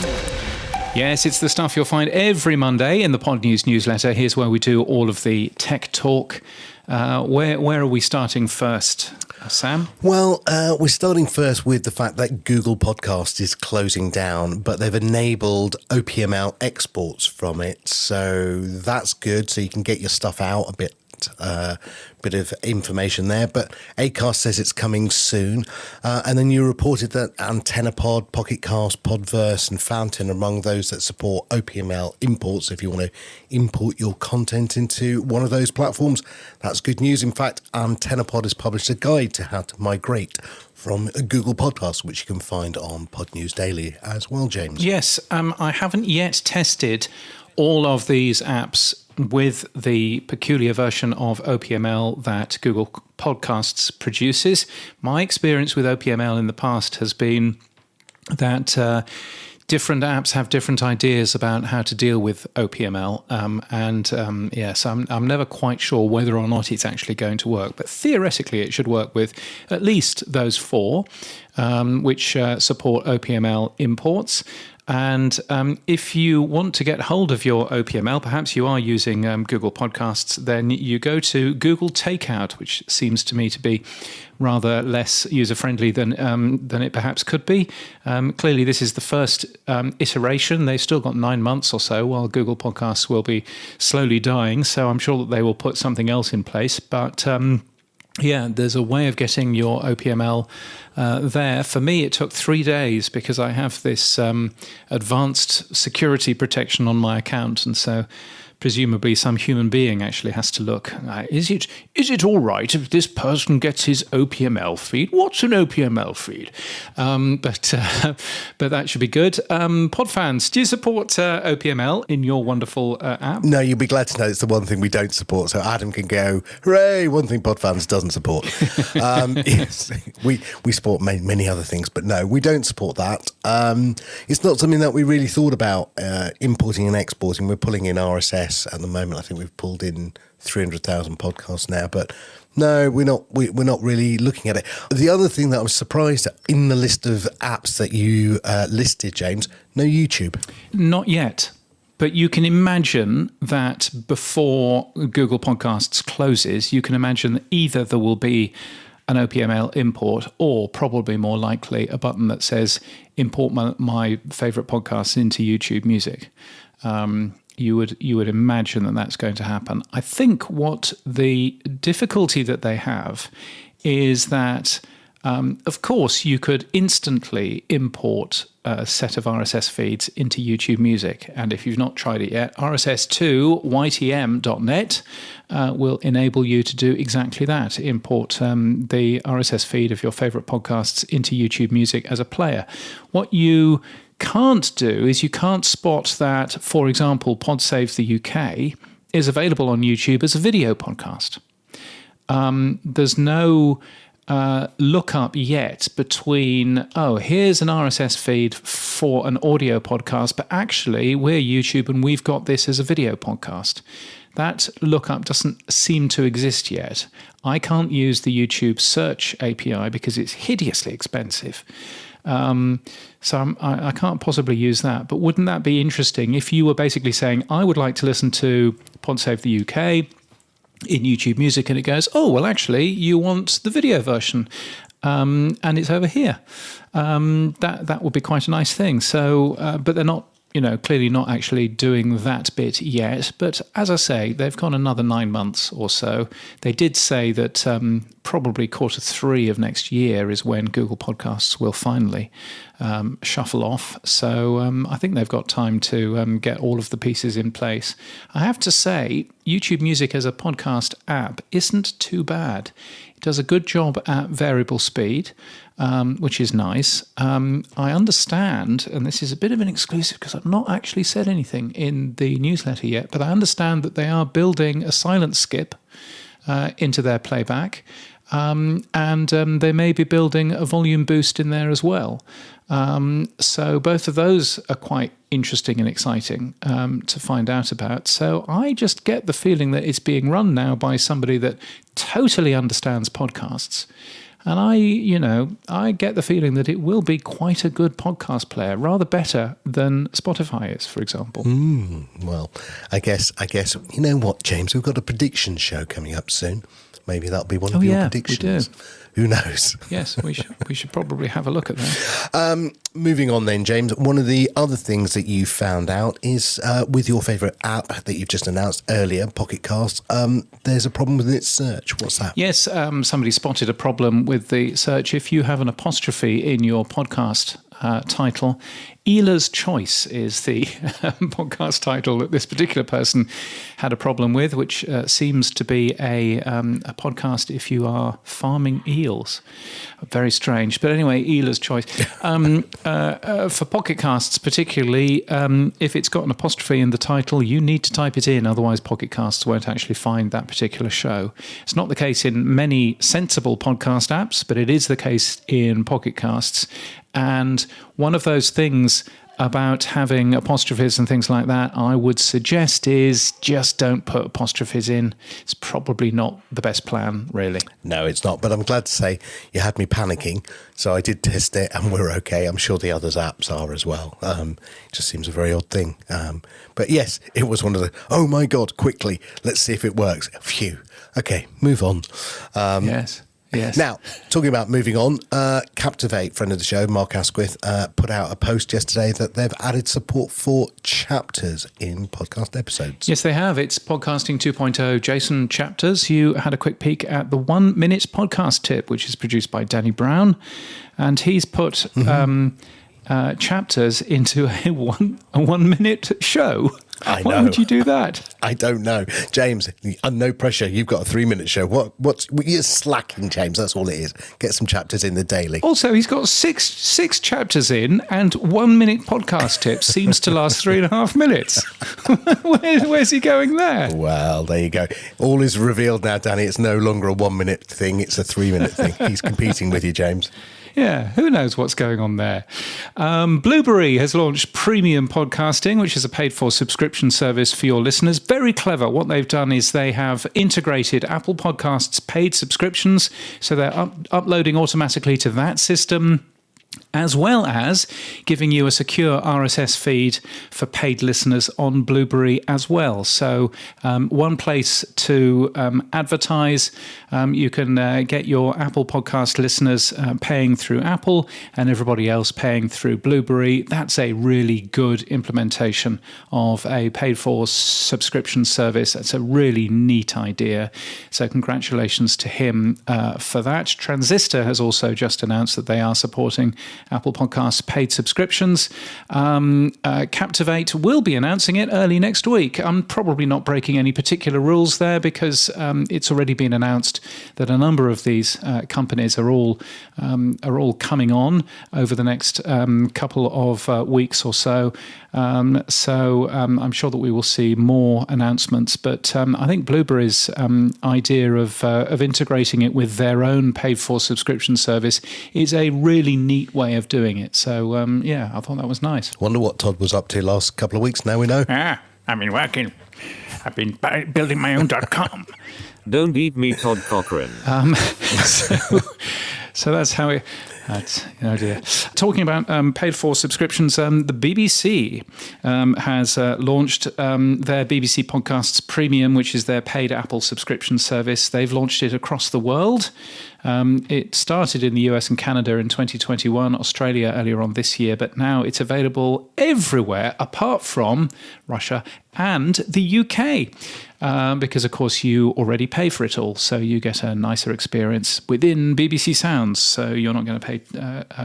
Yes, it's the stuff you'll find every Monday in the Pod News newsletter. Here's where we do all of the tech talk. Where are we starting first, Sam? Well, we're starting first with the fact that Google Podcast is closing down, but they've enabled OPML exports from it. So that's good. So you can get your stuff out a bit of information there, but Acast says it's coming soon, and then you reported that AntennaPod, PocketCast, Podverse and Fountain are among those that support OPML imports. If you want to import your content into one of those platforms, that's good news. In fact, AntennaPod has published a guide to how to migrate from Google Podcasts, which you can find on Pod News Daily as well, James. Yes, I haven't yet tested all of these apps with the peculiar version of OPML that Google Podcasts produces. My experience with OPML in the past has been that different apps have different ideas about how to deal with OPML. So I'm never quite sure whether or not it's actually going to work. But theoretically, it should work with at least those 4, which support OPML imports. And if you want to get hold of your OPML, perhaps you are using Google Podcasts, then you go to Google Takeout, which seems to me to be rather less user-friendly than it perhaps could be. Clearly, this is the first iteration. They've still got 9 months or so while Google Podcasts will be slowly dying. So I'm sure that they will put something else in place. But there's a way of getting your OPML there. For me, it took 3 days because I have this advanced security protection on my account. And so presumably some human being actually has to look. Is it all right if this person gets his OPML feed? What's an OPML feed? But that should be good. Podfans, do you support OPML in your wonderful app? No, you'll be glad to know it's the one thing we don't support. So Adam can go, hooray, one thing Podfans doesn't support. Yes, we support many other things, but no, we don't support that. It's not something that we really thought about importing and exporting. We're pulling in RSS at the moment. I think we've pulled in 300,000 podcasts now, but no, we're not really looking at it. The other thing that I was surprised at in the list of apps that you listed, James, no YouTube. Not yet. But you can imagine that before Google Podcasts closes, you can imagine that either there will be an OPML import or probably more likely a button that says import my favorite podcasts into YouTube Music. You would imagine that that's going to happen. I think what the difficulty that they have is that, of course, you could instantly import a set of RSS feeds into YouTube Music. And if you've not tried it yet, RSS2YTM.net will enable you to do exactly that, import the RSS feed of your favorite podcasts into YouTube Music as a player. What you can't do is you can't spot that, for example, PodSaves the UK is available on YouTube as a video podcast. There's no lookup yet between, here's an RSS feed for an audio podcast, but actually we're YouTube and we've got this as a video podcast. That lookup doesn't seem to exist yet. I can't use the YouTube search API because it's hideously expensive. So I can't possibly use that. But wouldn't that be interesting if you were basically saying, I would like to listen to PodSave the UK in YouTube Music, and it goes, actually, you want the video version, and it's over here. That would be quite a nice thing. So, but they're not clearly not actually doing that bit yet. But as I say, they've got another 9 months or so. They did say that probably Q3 of next year is when Google Podcasts will finally shuffle off. So I think they've got time to get all of the pieces in place. I have to say, YouTube Music as a podcast app isn't too bad. It does a good job at variable speed, which is nice. I understand, and this is a bit of an exclusive because I've not actually said anything in the newsletter yet, but I understand that they are building a silent skip into their playback, and they may be building a volume boost in there as well. So both of those are quite interesting and exciting to find out about. So I just get the feeling that it's being run now by somebody that totally understands podcasts. And I get the feeling that it will be quite a good podcast player, rather better than Spotify is, for example. Well, I guess, you know what, James? We've got a prediction show coming up soon. Maybe that'll be one of your predictions. We do. Who knows? Yes, we should probably have a look at that. Moving on then, James, one of the other things that you found out is with your favourite app that you've just announced earlier, Pocket Casts, there's a problem with its search. What's that? Yes, somebody spotted a problem with the search. If you have an apostrophe in your podcast title, Ela's Choice is the podcast title that this particular person had a problem with, which seems to be a podcast if you are farming eels. Very strange. But anyway, Ela's Choice. For Pocket Casts particularly, if it's got an apostrophe in the title, you need to type it in, otherwise Pocket Casts won't actually find that particular show. It's not the case in many sensible podcast apps, but it is the case in Pocket Casts. And one of those things about having apostrophes and things like that, I would suggest is just don't put apostrophes in. It's probably not the best plan, really. No, it's not. But I'm glad to say you had me panicking. So I did test it and we're okay. I'm sure the others apps are as well. It just seems a very odd thing. But yes, it was one of the, oh my God, quickly, let's see if it works. Phew. Okay, move on. Yes. Yes. Now, talking about moving on, Captivate, friend of the show, Mark Asquith, put out a post yesterday that they've added support for chapters in podcast episodes. Yes, they have. It's Podcasting 2.0 JSON chapters. You had a quick peek at the 1 minute podcast tip, which is produced by Danny Brown. And he's put chapters into a 1 minute show. I know. Why would you do that? I don't know. James, no pressure. You've got a 3 minute show. You're slacking, James. That's all it is. Get some chapters in the daily. Also, he's got six chapters in, and 1 minute podcast tip seems to last 3.5 minutes. Where's he going there? Well, there you go. All is revealed now, Danny. It's no longer a 1 minute thing. It's a 3 minute thing. He's competing with you, James. Yeah, who knows what's going on there. Blueberry has launched Premium Podcasting, which is a paid-for subscription service for your listeners. Very clever. What they've done is they have integrated Apple Podcasts paid subscriptions, so they're uploading automatically to that system, as well as giving you a secure RSS feed for paid listeners on Blueberry as well. So one place to advertise. You can get your Apple Podcast listeners paying through Apple and everybody else paying through Blueberry. That's a really good implementation of a paid-for subscription service. That's a really neat idea. So congratulations to him for that. Transistor has also just announced that they are supporting Apple Podcasts paid subscriptions. Captivate will be announcing it early next week. I'm probably not breaking any particular rules there because it's already been announced that a number of these companies are all coming on over the next couple of weeks or so. So I'm sure that we will see more announcements. But I think Blueberry's idea of integrating it with their own paid-for subscription service is a really neat way of doing it. So yeah, I thought that was nice. Wonder what Todd was up to last couple of weeks. Now we know. I've been working. I've been building my own .com. Don't eat me, Todd Cochran. So that's how it. That's, oh dear. Talking about paid-for subscriptions, the BBC has launched their BBC Podcasts Premium, which is their paid Apple subscription service. They've launched it across the world. It started in the US and Canada in 2021, Australia earlier on this year, but now it's available everywhere apart from Russia and the UK. Because, of course, you already pay for it all, so you get a nicer experience within BBC Sounds, so you're not going to pay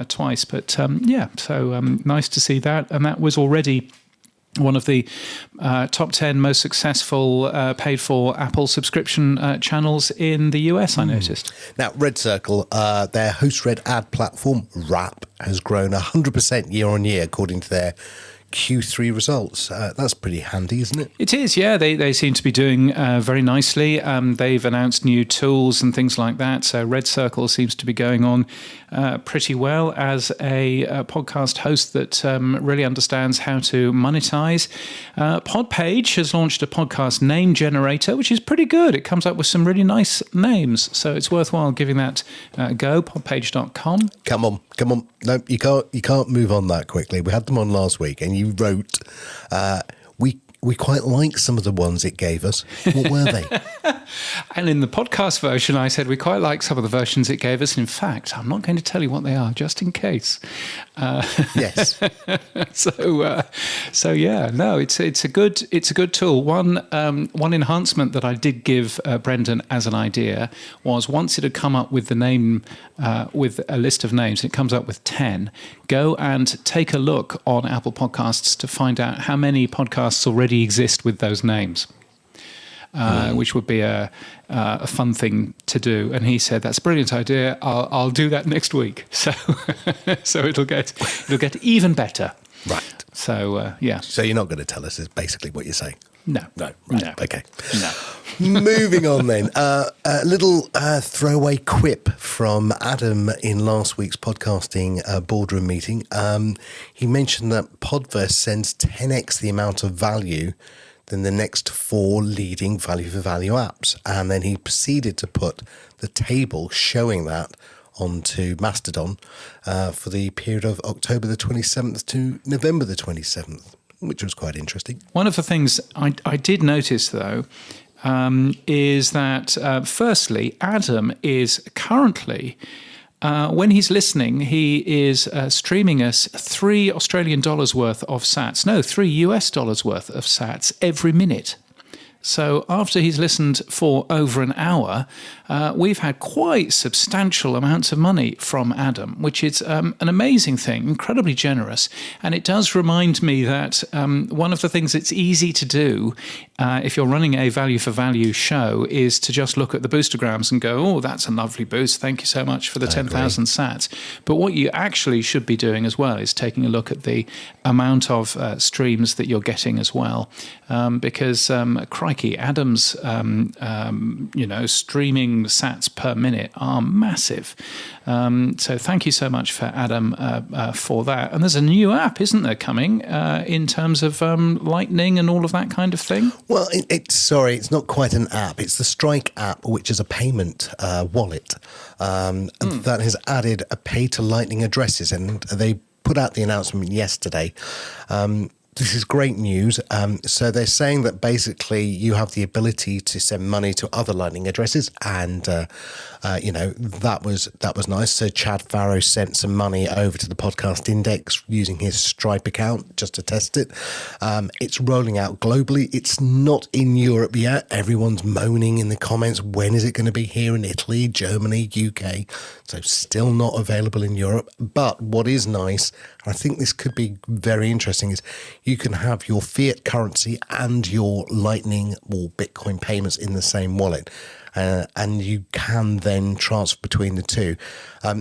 twice. But, so nice to see that. And that was already one of the top 10 most successful paid-for Apple subscription channels in the US, I noticed. Now, Red Circle, their host-read ad platform, Wrap, has grown 100% year-on-year, according to their Q3 results. That's pretty handy, isn't it? It is, yeah. They seem to be doing very nicely. They've announced new tools and things like that. So Red Circle seems to be going on pretty well as a podcast host that really understands how to monetize. Podpage has launched a podcast name generator, which is pretty good. It comes up with some really nice names. So it's worthwhile giving that a go, podpage.com. Come on. No, you can't move on that quickly. We had them on last week, and you wrote, we quite like some of the ones it gave us. What were they? And in the podcast version, I said we quite like some of the versions it gave us. In fact, I'm not going to tell you what they are, just in case. Yes. So yeah, no, it's a good tool. One enhancement that I did give Brendan as an idea was once it had come up with the name, with a list of names, it comes up with 10. Go and take a look on Apple Podcasts to find out how many podcasts already exist with those names. Which would be a fun thing to do. And he said, "That's a brilliant idea. I'll do that next week." So it'll get even better. Right. So yeah. So you're not going to tell us is basically what you're saying. No. Right. No. Okay. No. Moving on then. A little throwaway quip from Adam in last week's podcasting boardroom meeting. He mentioned that Podverse sends 10x the amount of value than the next 4 leading value for value apps. And then he proceeded to put the table showing that onto Mastodon for the period of October the 27th to November the 27th, which was quite interesting. One of the things I did notice, though, is that, firstly, Adam is currently... when he's listening, he is streaming us $3 Australian worth of sats. No, $3 US worth of sats every minute. So after he's listened for over an hour, we've had quite substantial amounts of money from Adam, which is an amazing thing, incredibly generous. And it does remind me that one of the things that's easy to do if you're running a value for value show is to just look at the boostergrams and go, oh, that's a lovely boost. Thank you so much for the 10,000 sats. But what you actually should be doing as well is taking a look at the amount of streams that you're getting as well. Because crikey, Adam's streaming sats per minute are massive. So thank you so much for Adam for that. And there's a new app, isn't there, coming in terms of Lightning and all of that kind of thing? Well, it's not quite an app. It's the Strike app, which is a payment wallet that has added a pay to Lightning addresses, and they put out the announcement yesterday. This is great news. So they're saying that basically you have the ability to send money to other Lightning addresses, and that was nice. So Chad Farrow sent some money over to the Podcast Index using his Stripe account just to test it. It's rolling out globally. It's not in Europe yet. Everyone's moaning in the comments, when is it going to be here in Italy, Germany, UK? So still not available in Europe. But what is nice, and I think this could be very interesting, is you can have your fiat currency and your Lightning or Bitcoin payments in the same wallet. And you can then transfer between the two.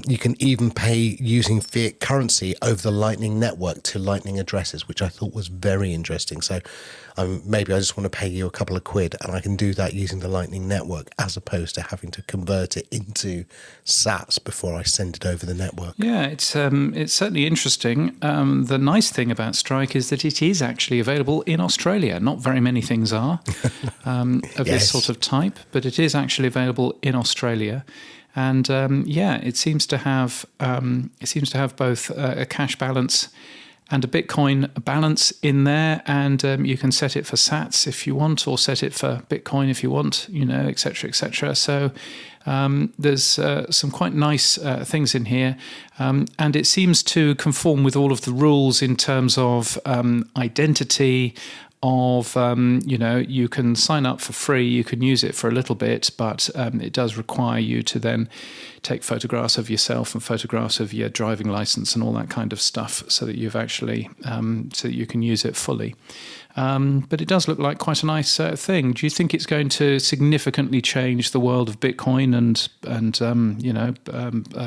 You can even pay using fiat currency over the Lightning network to Lightning addresses, which I thought was very interesting. So maybe I just want to pay you a couple of quid and I can do that using the Lightning network as opposed to having to convert it into sats before I send it over the network. Yeah, it's certainly interesting. The nice thing about Strike is that it is actually available in Australia. Not very many things are of this sort of type, but it is actually available in Australia. And it seems to have both a cash balance and a Bitcoin balance in there, and you can set it for Sats if you want, or set it for Bitcoin if you want, et cetera, et cetera. So there's some quite nice things in here, and it seems to conform with all of the rules in terms of identity, of, you can sign up for free, you can use it for a little bit, but it does require you to then take photographs of yourself and photographs of your driving license and all that kind of stuff, so that you've actually, so that you can use it fully. But it does look like quite a nice thing. Do you think it's going to significantly change the world of Bitcoin and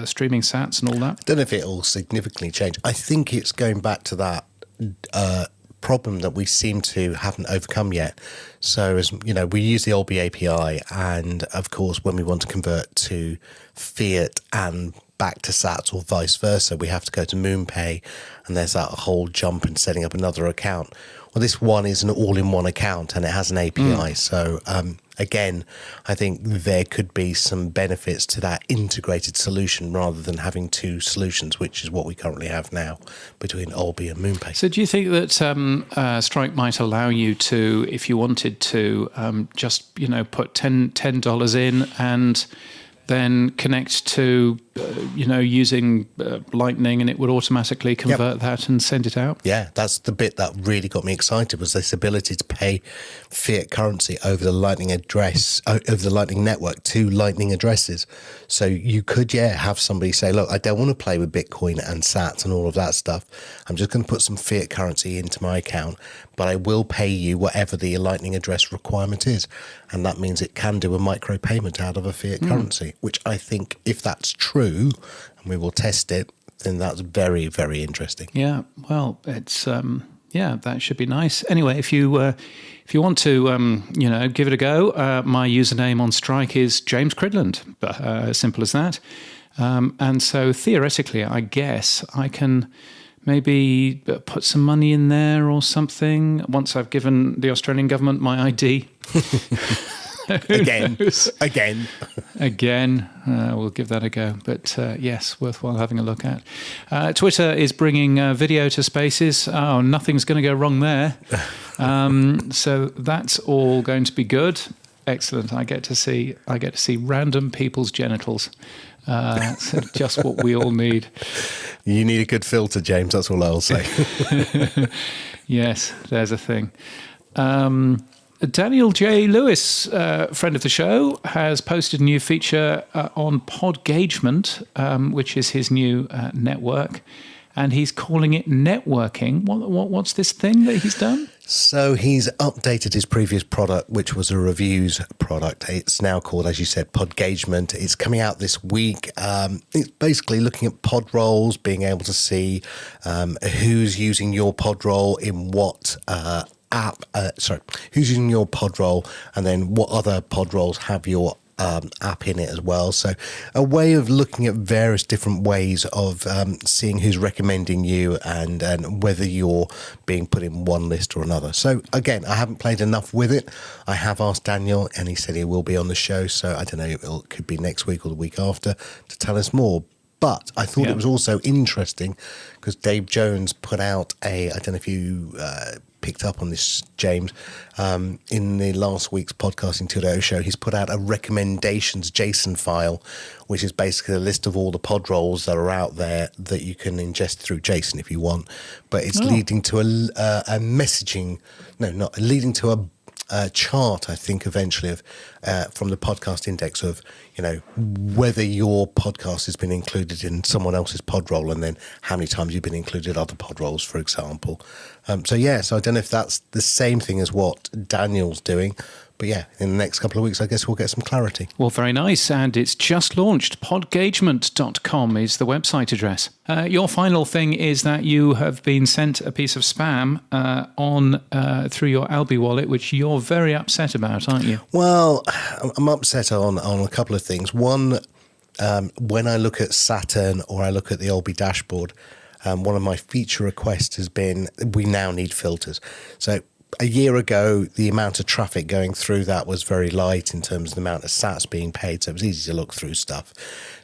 streaming sats and all that? I don't know if it will significantly change. I think it's going back to that problem that we seem to haven't overcome yet. So, as we use the Olby API, and of course, when we want to convert to fiat and back to sats or vice versa, we have to go to MoonPay, and there's that whole jump in setting up another account. Well, this one is an all-in-one account, and it has an API. So, again, I think there could be some benefits to that integrated solution rather than having two solutions, which is what we currently have now between Olby and MoonPay. So do you think that Strike might allow you to, if you wanted to, just, put $10 in and then connect to, using Lightning, and it would automatically convert that and send it out? Yeah, that's the bit that really got me excited, was this ability to pay fiat currency over the Lightning address, over the Lightning network to Lightning addresses. So you could, have somebody say, look, I don't want to play with Bitcoin and sats and all of that stuff. I'm just going to put some fiat currency into my account, but I will pay you whatever the Lightning address requirement is. And that means it can do a micro payment out of a fiat currency, which I think, if that's true, and we will test it, then that's very, very interesting. Yeah, well, it's that should be nice. Anyway, if you want to give it a go, my username on Strike is James Cridland, as simple as that. And so theoretically, I guess I can maybe put some money in there or something once I've given the Australian government my ID. Again. We'll give that a go. But yes, worthwhile having a look at. Twitter is bringing video to Spaces. Oh, nothing's going to go wrong there. So that's all going to be good. Excellent. I get to see random people's genitals. So just what we all need. You need a good filter, James. That's all I'll say. Yes, there's a thing. Daniel J. Lewis, friend of the show, has posted a new feature on Podgagement, which is his new network, and he's calling it networking. What's this thing that he's done? So he's updated his previous product, which was a reviews product. It's now called, as you said, Podgagement. It's coming out this week. It's basically looking at pod roles, being able to see who's using your pod role in what who's using your pod role, and then what other pod roles have your app in it as well. So a way of looking at various different ways of seeing who's recommending you and whether you're being put in one list or another. So again, I haven't played enough with it. I have asked Daniel, and he said he will be on the show. So I don't know, it could be next week or the week after to tell us more. But I thought it was also interesting because Dave Jones put out I don't know if you picked up on this, James, in the last week's Podcasting 2.0 show, he's put out a recommendations JSON file, which is basically a list of all the pod roles that are out there that you can ingest through JSON if you want. But it's leading to leading to a chart, I think, eventually of from the podcast index of, whether your podcast has been included in someone else's pod role, and then how many times you've been included in other pod roles, for example. So I don't know if that's the same thing as what Daniel's doing. But yeah, in the next couple of weeks, I guess we'll get some clarity. Well, very nice. And it's just launched. Podgagement.com is the website address. Your final thing is that you have been sent a piece of spam through your Alby wallet, which you're very upset about, aren't you? Well, I'm upset on a couple of things. One, when I look at Saturn or I look at the Alby dashboard, one of my feature requests has been we now need filters. So a year ago, the amount of traffic going through that was very light in terms of the amount of sats being paid, so it was easy to look through stuff.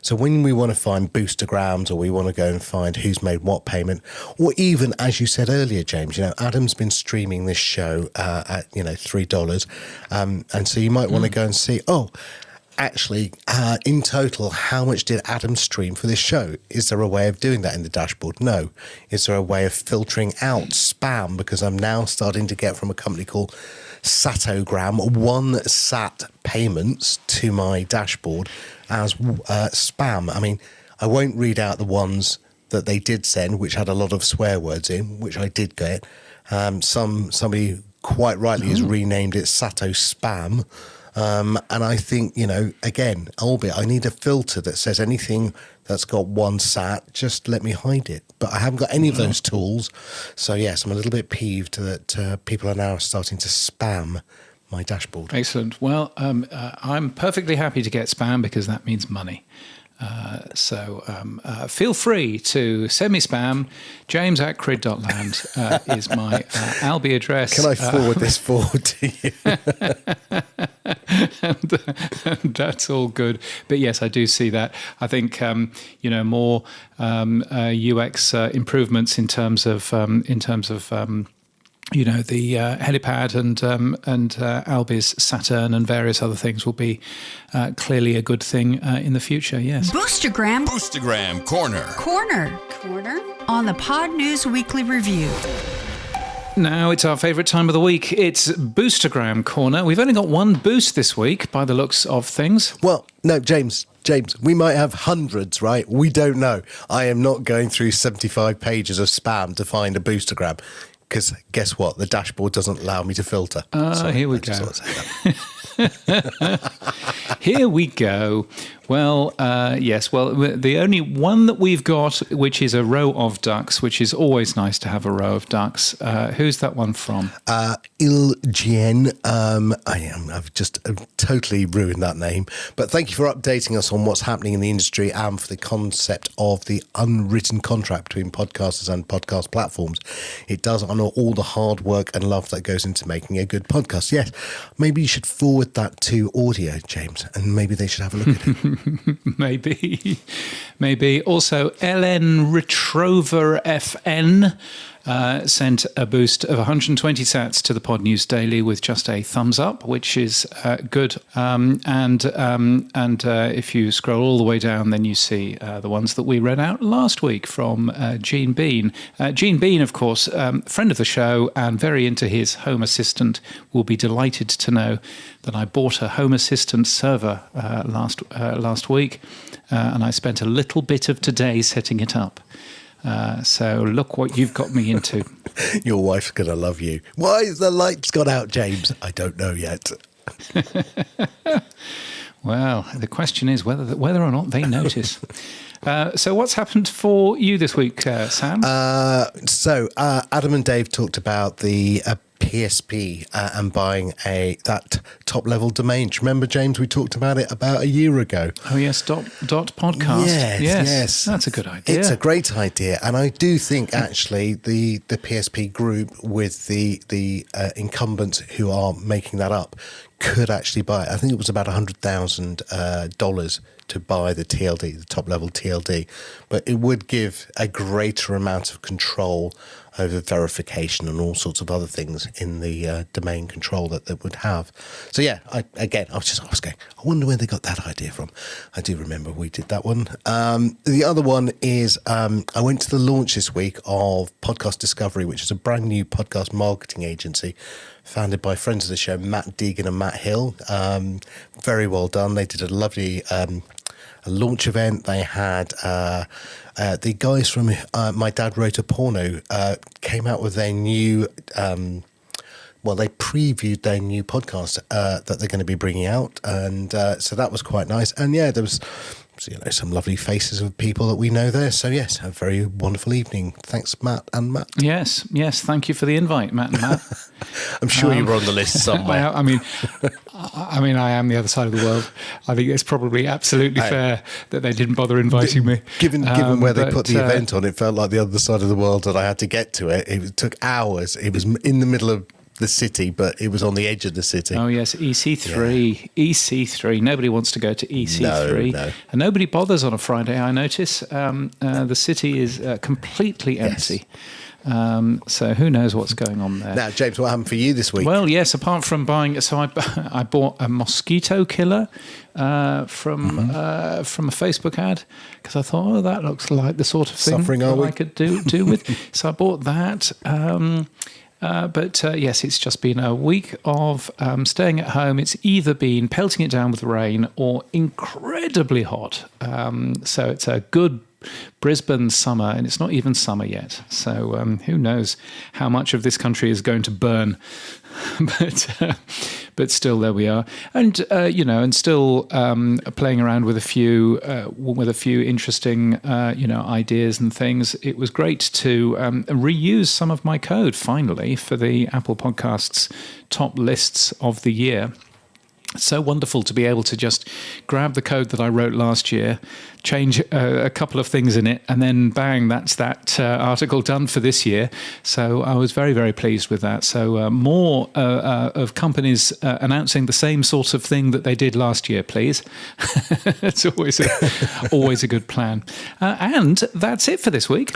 So when we want to find boostergrams, or we want to go and find who's made what payment, or even, as you said earlier, James, Adam's been streaming this show at $3, and so you might want to go and see, actually, in total, how much did Adam stream for this show? Is there a way of doing that in the dashboard? No. Is there a way of filtering out spam? Because I'm now starting to get from a company called Satogram 1 sat payments to my dashboard as spam. I mean, I won't read out the ones that they did send, which had a lot of swear words in, which I did get. Somebody quite rightly has renamed it Sato Spam. And I think, again, albeit I need a filter that says anything that's got 1 sat, just let me hide it. But I haven't got any of those tools. So, yes, I'm a little bit peeved that people are now starting to spam my dashboard. Excellent. Well, I'm perfectly happy to get spam because that means money. So feel free to send me spam. James@crid.land is my Albi address. Can I forward this forward to you? and that's all good. But yes, I do see that. I think more UX improvements in terms of the helipad and Albi's Saturn and various other things will be clearly a good thing in the future, yes. Boostergram Corner on the Pod News Weekly Review. Now it's our favourite time of the week. It's Boostergram Corner. We've only got one boost this week by the looks of things. Well, no, James, we might have hundreds, right? We don't know. I am not going through 75 pages of spam to find a boostergram. Because guess what? The dashboard doesn't allow me to filter. Here we go. Here we go. Well, yes. Well, the only one that we've got, which is a row of ducks, which is always nice to have a row of ducks. Who's that one from? Ilgien. I've just totally ruined that name. But thank you for updating us on what's happening in the industry and for the concept of the unwritten contract between podcasters and podcast platforms. It does honour all the hard work and love that goes into making a good podcast. Yes, maybe you should forward that to Audio, James, and maybe they should have a look at it. Maybe. Also, LN Retrover FN sent a boost of 120 sats to the Pod News Daily with just a thumbs up, which is good. And if you scroll all the way down, then you see the ones that we read out last week from Gene Bean. Gene Bean, of course, friend of the show and very into his Home Assistant, will be delighted to know that I bought a Home Assistant server last week, and I spent a little bit of today setting it up. So look what you've got me into. Your wife's going to love you. Why is the lights gone out, James? I don't know yet. Well, the question is whether or not they notice. So what's happened for you this week, Sam? So Adam and Dave talked about the PSP and buying that top-level domain. Do you remember, James, we talked about it about a year ago? Oh, yes, dot podcast. Yes. That's a good idea. It's a great idea. And I do think, actually, the PSP group with the incumbents who are making that up could actually buy it. I think it was about $100,000 to buy the TLD, the top-level TLD. But it would give a greater amount of control over verification and all sorts of other things in the domain control that would have. So yeah, I was just asking, I wonder where they got that idea from. I do remember we did that one. The other one is I went to the launch this week of Podcast Discovery, which is a brand new podcast marketing agency founded by friends of the show, Matt Deegan and Matt Hill. Very well done. They did a lovely a launch event. They had the guys from My Dad Wrote a Porno came out with their new, they previewed their new podcast that they're going to be bringing out. And so that was quite nice. And yeah, there was some lovely faces of people that we know there. So yes, a very wonderful evening. Thanks, Matt and Matt. Yes. Thank you for the invite, Matt and Matt. I'm sure you were on the list somewhere. I mean, I am the other side of the world. I think it's probably absolutely fair that they didn't bother inviting me. Given where they put the event on, it felt like the other side of the world that I had to get to it. It took hours. It was in the middle of the city, but it was on the edge of the city. Oh, yes, EC3. Yeah. EC3. Nobody wants to go to EC3. No. And nobody bothers on a Friday, I notice. The city is completely empty. Yes. So who knows what's going on there. Now, James, what happened for you this week? Well, yes, apart from buying... So I bought a mosquito killer from a Facebook ad because I thought, that looks like the sort of thing I could do with. So I bought that. But yes, it's just been a week of staying at home. It's either been pelting it down with rain or incredibly hot. So it's a good Brisbane summer, and it's not even summer yet. So who knows how much of this country is going to burn. But still, there we are, and and still playing around with a few interesting ideas and things. It was great to reuse some of my code finally for the Apple Podcasts top lists of the year. So wonderful to be able to just grab the code that I wrote last year, change a couple of things in it, and then bang, that's that article done for this year. So I was very, very pleased with that. So more of companies announcing the same sort of thing that they did last year, please. It's always a good plan. And that's it for this week.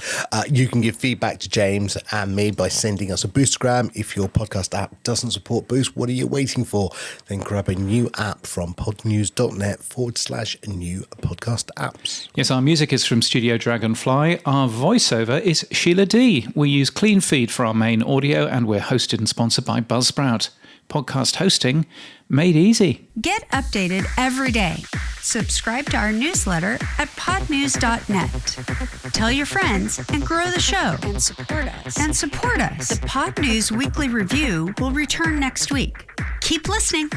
You can give feedback to James and me by sending us a Boostergram. If your podcast app doesn't support Boost, what are you waiting for? Then grab a new app from podnews.net/new podcast apps. Yes, our music is from Studio Dragonfly. Our voiceover is Sheila D. We use Clean Feed for our main audio, and we're hosted and sponsored by Buzzsprout. Podcast hosting made easy. Get updated every day. Subscribe to our newsletter at podnews.net. Tell your friends and grow the show. And support us. The Pod News Weekly Review will return next week. Keep listening.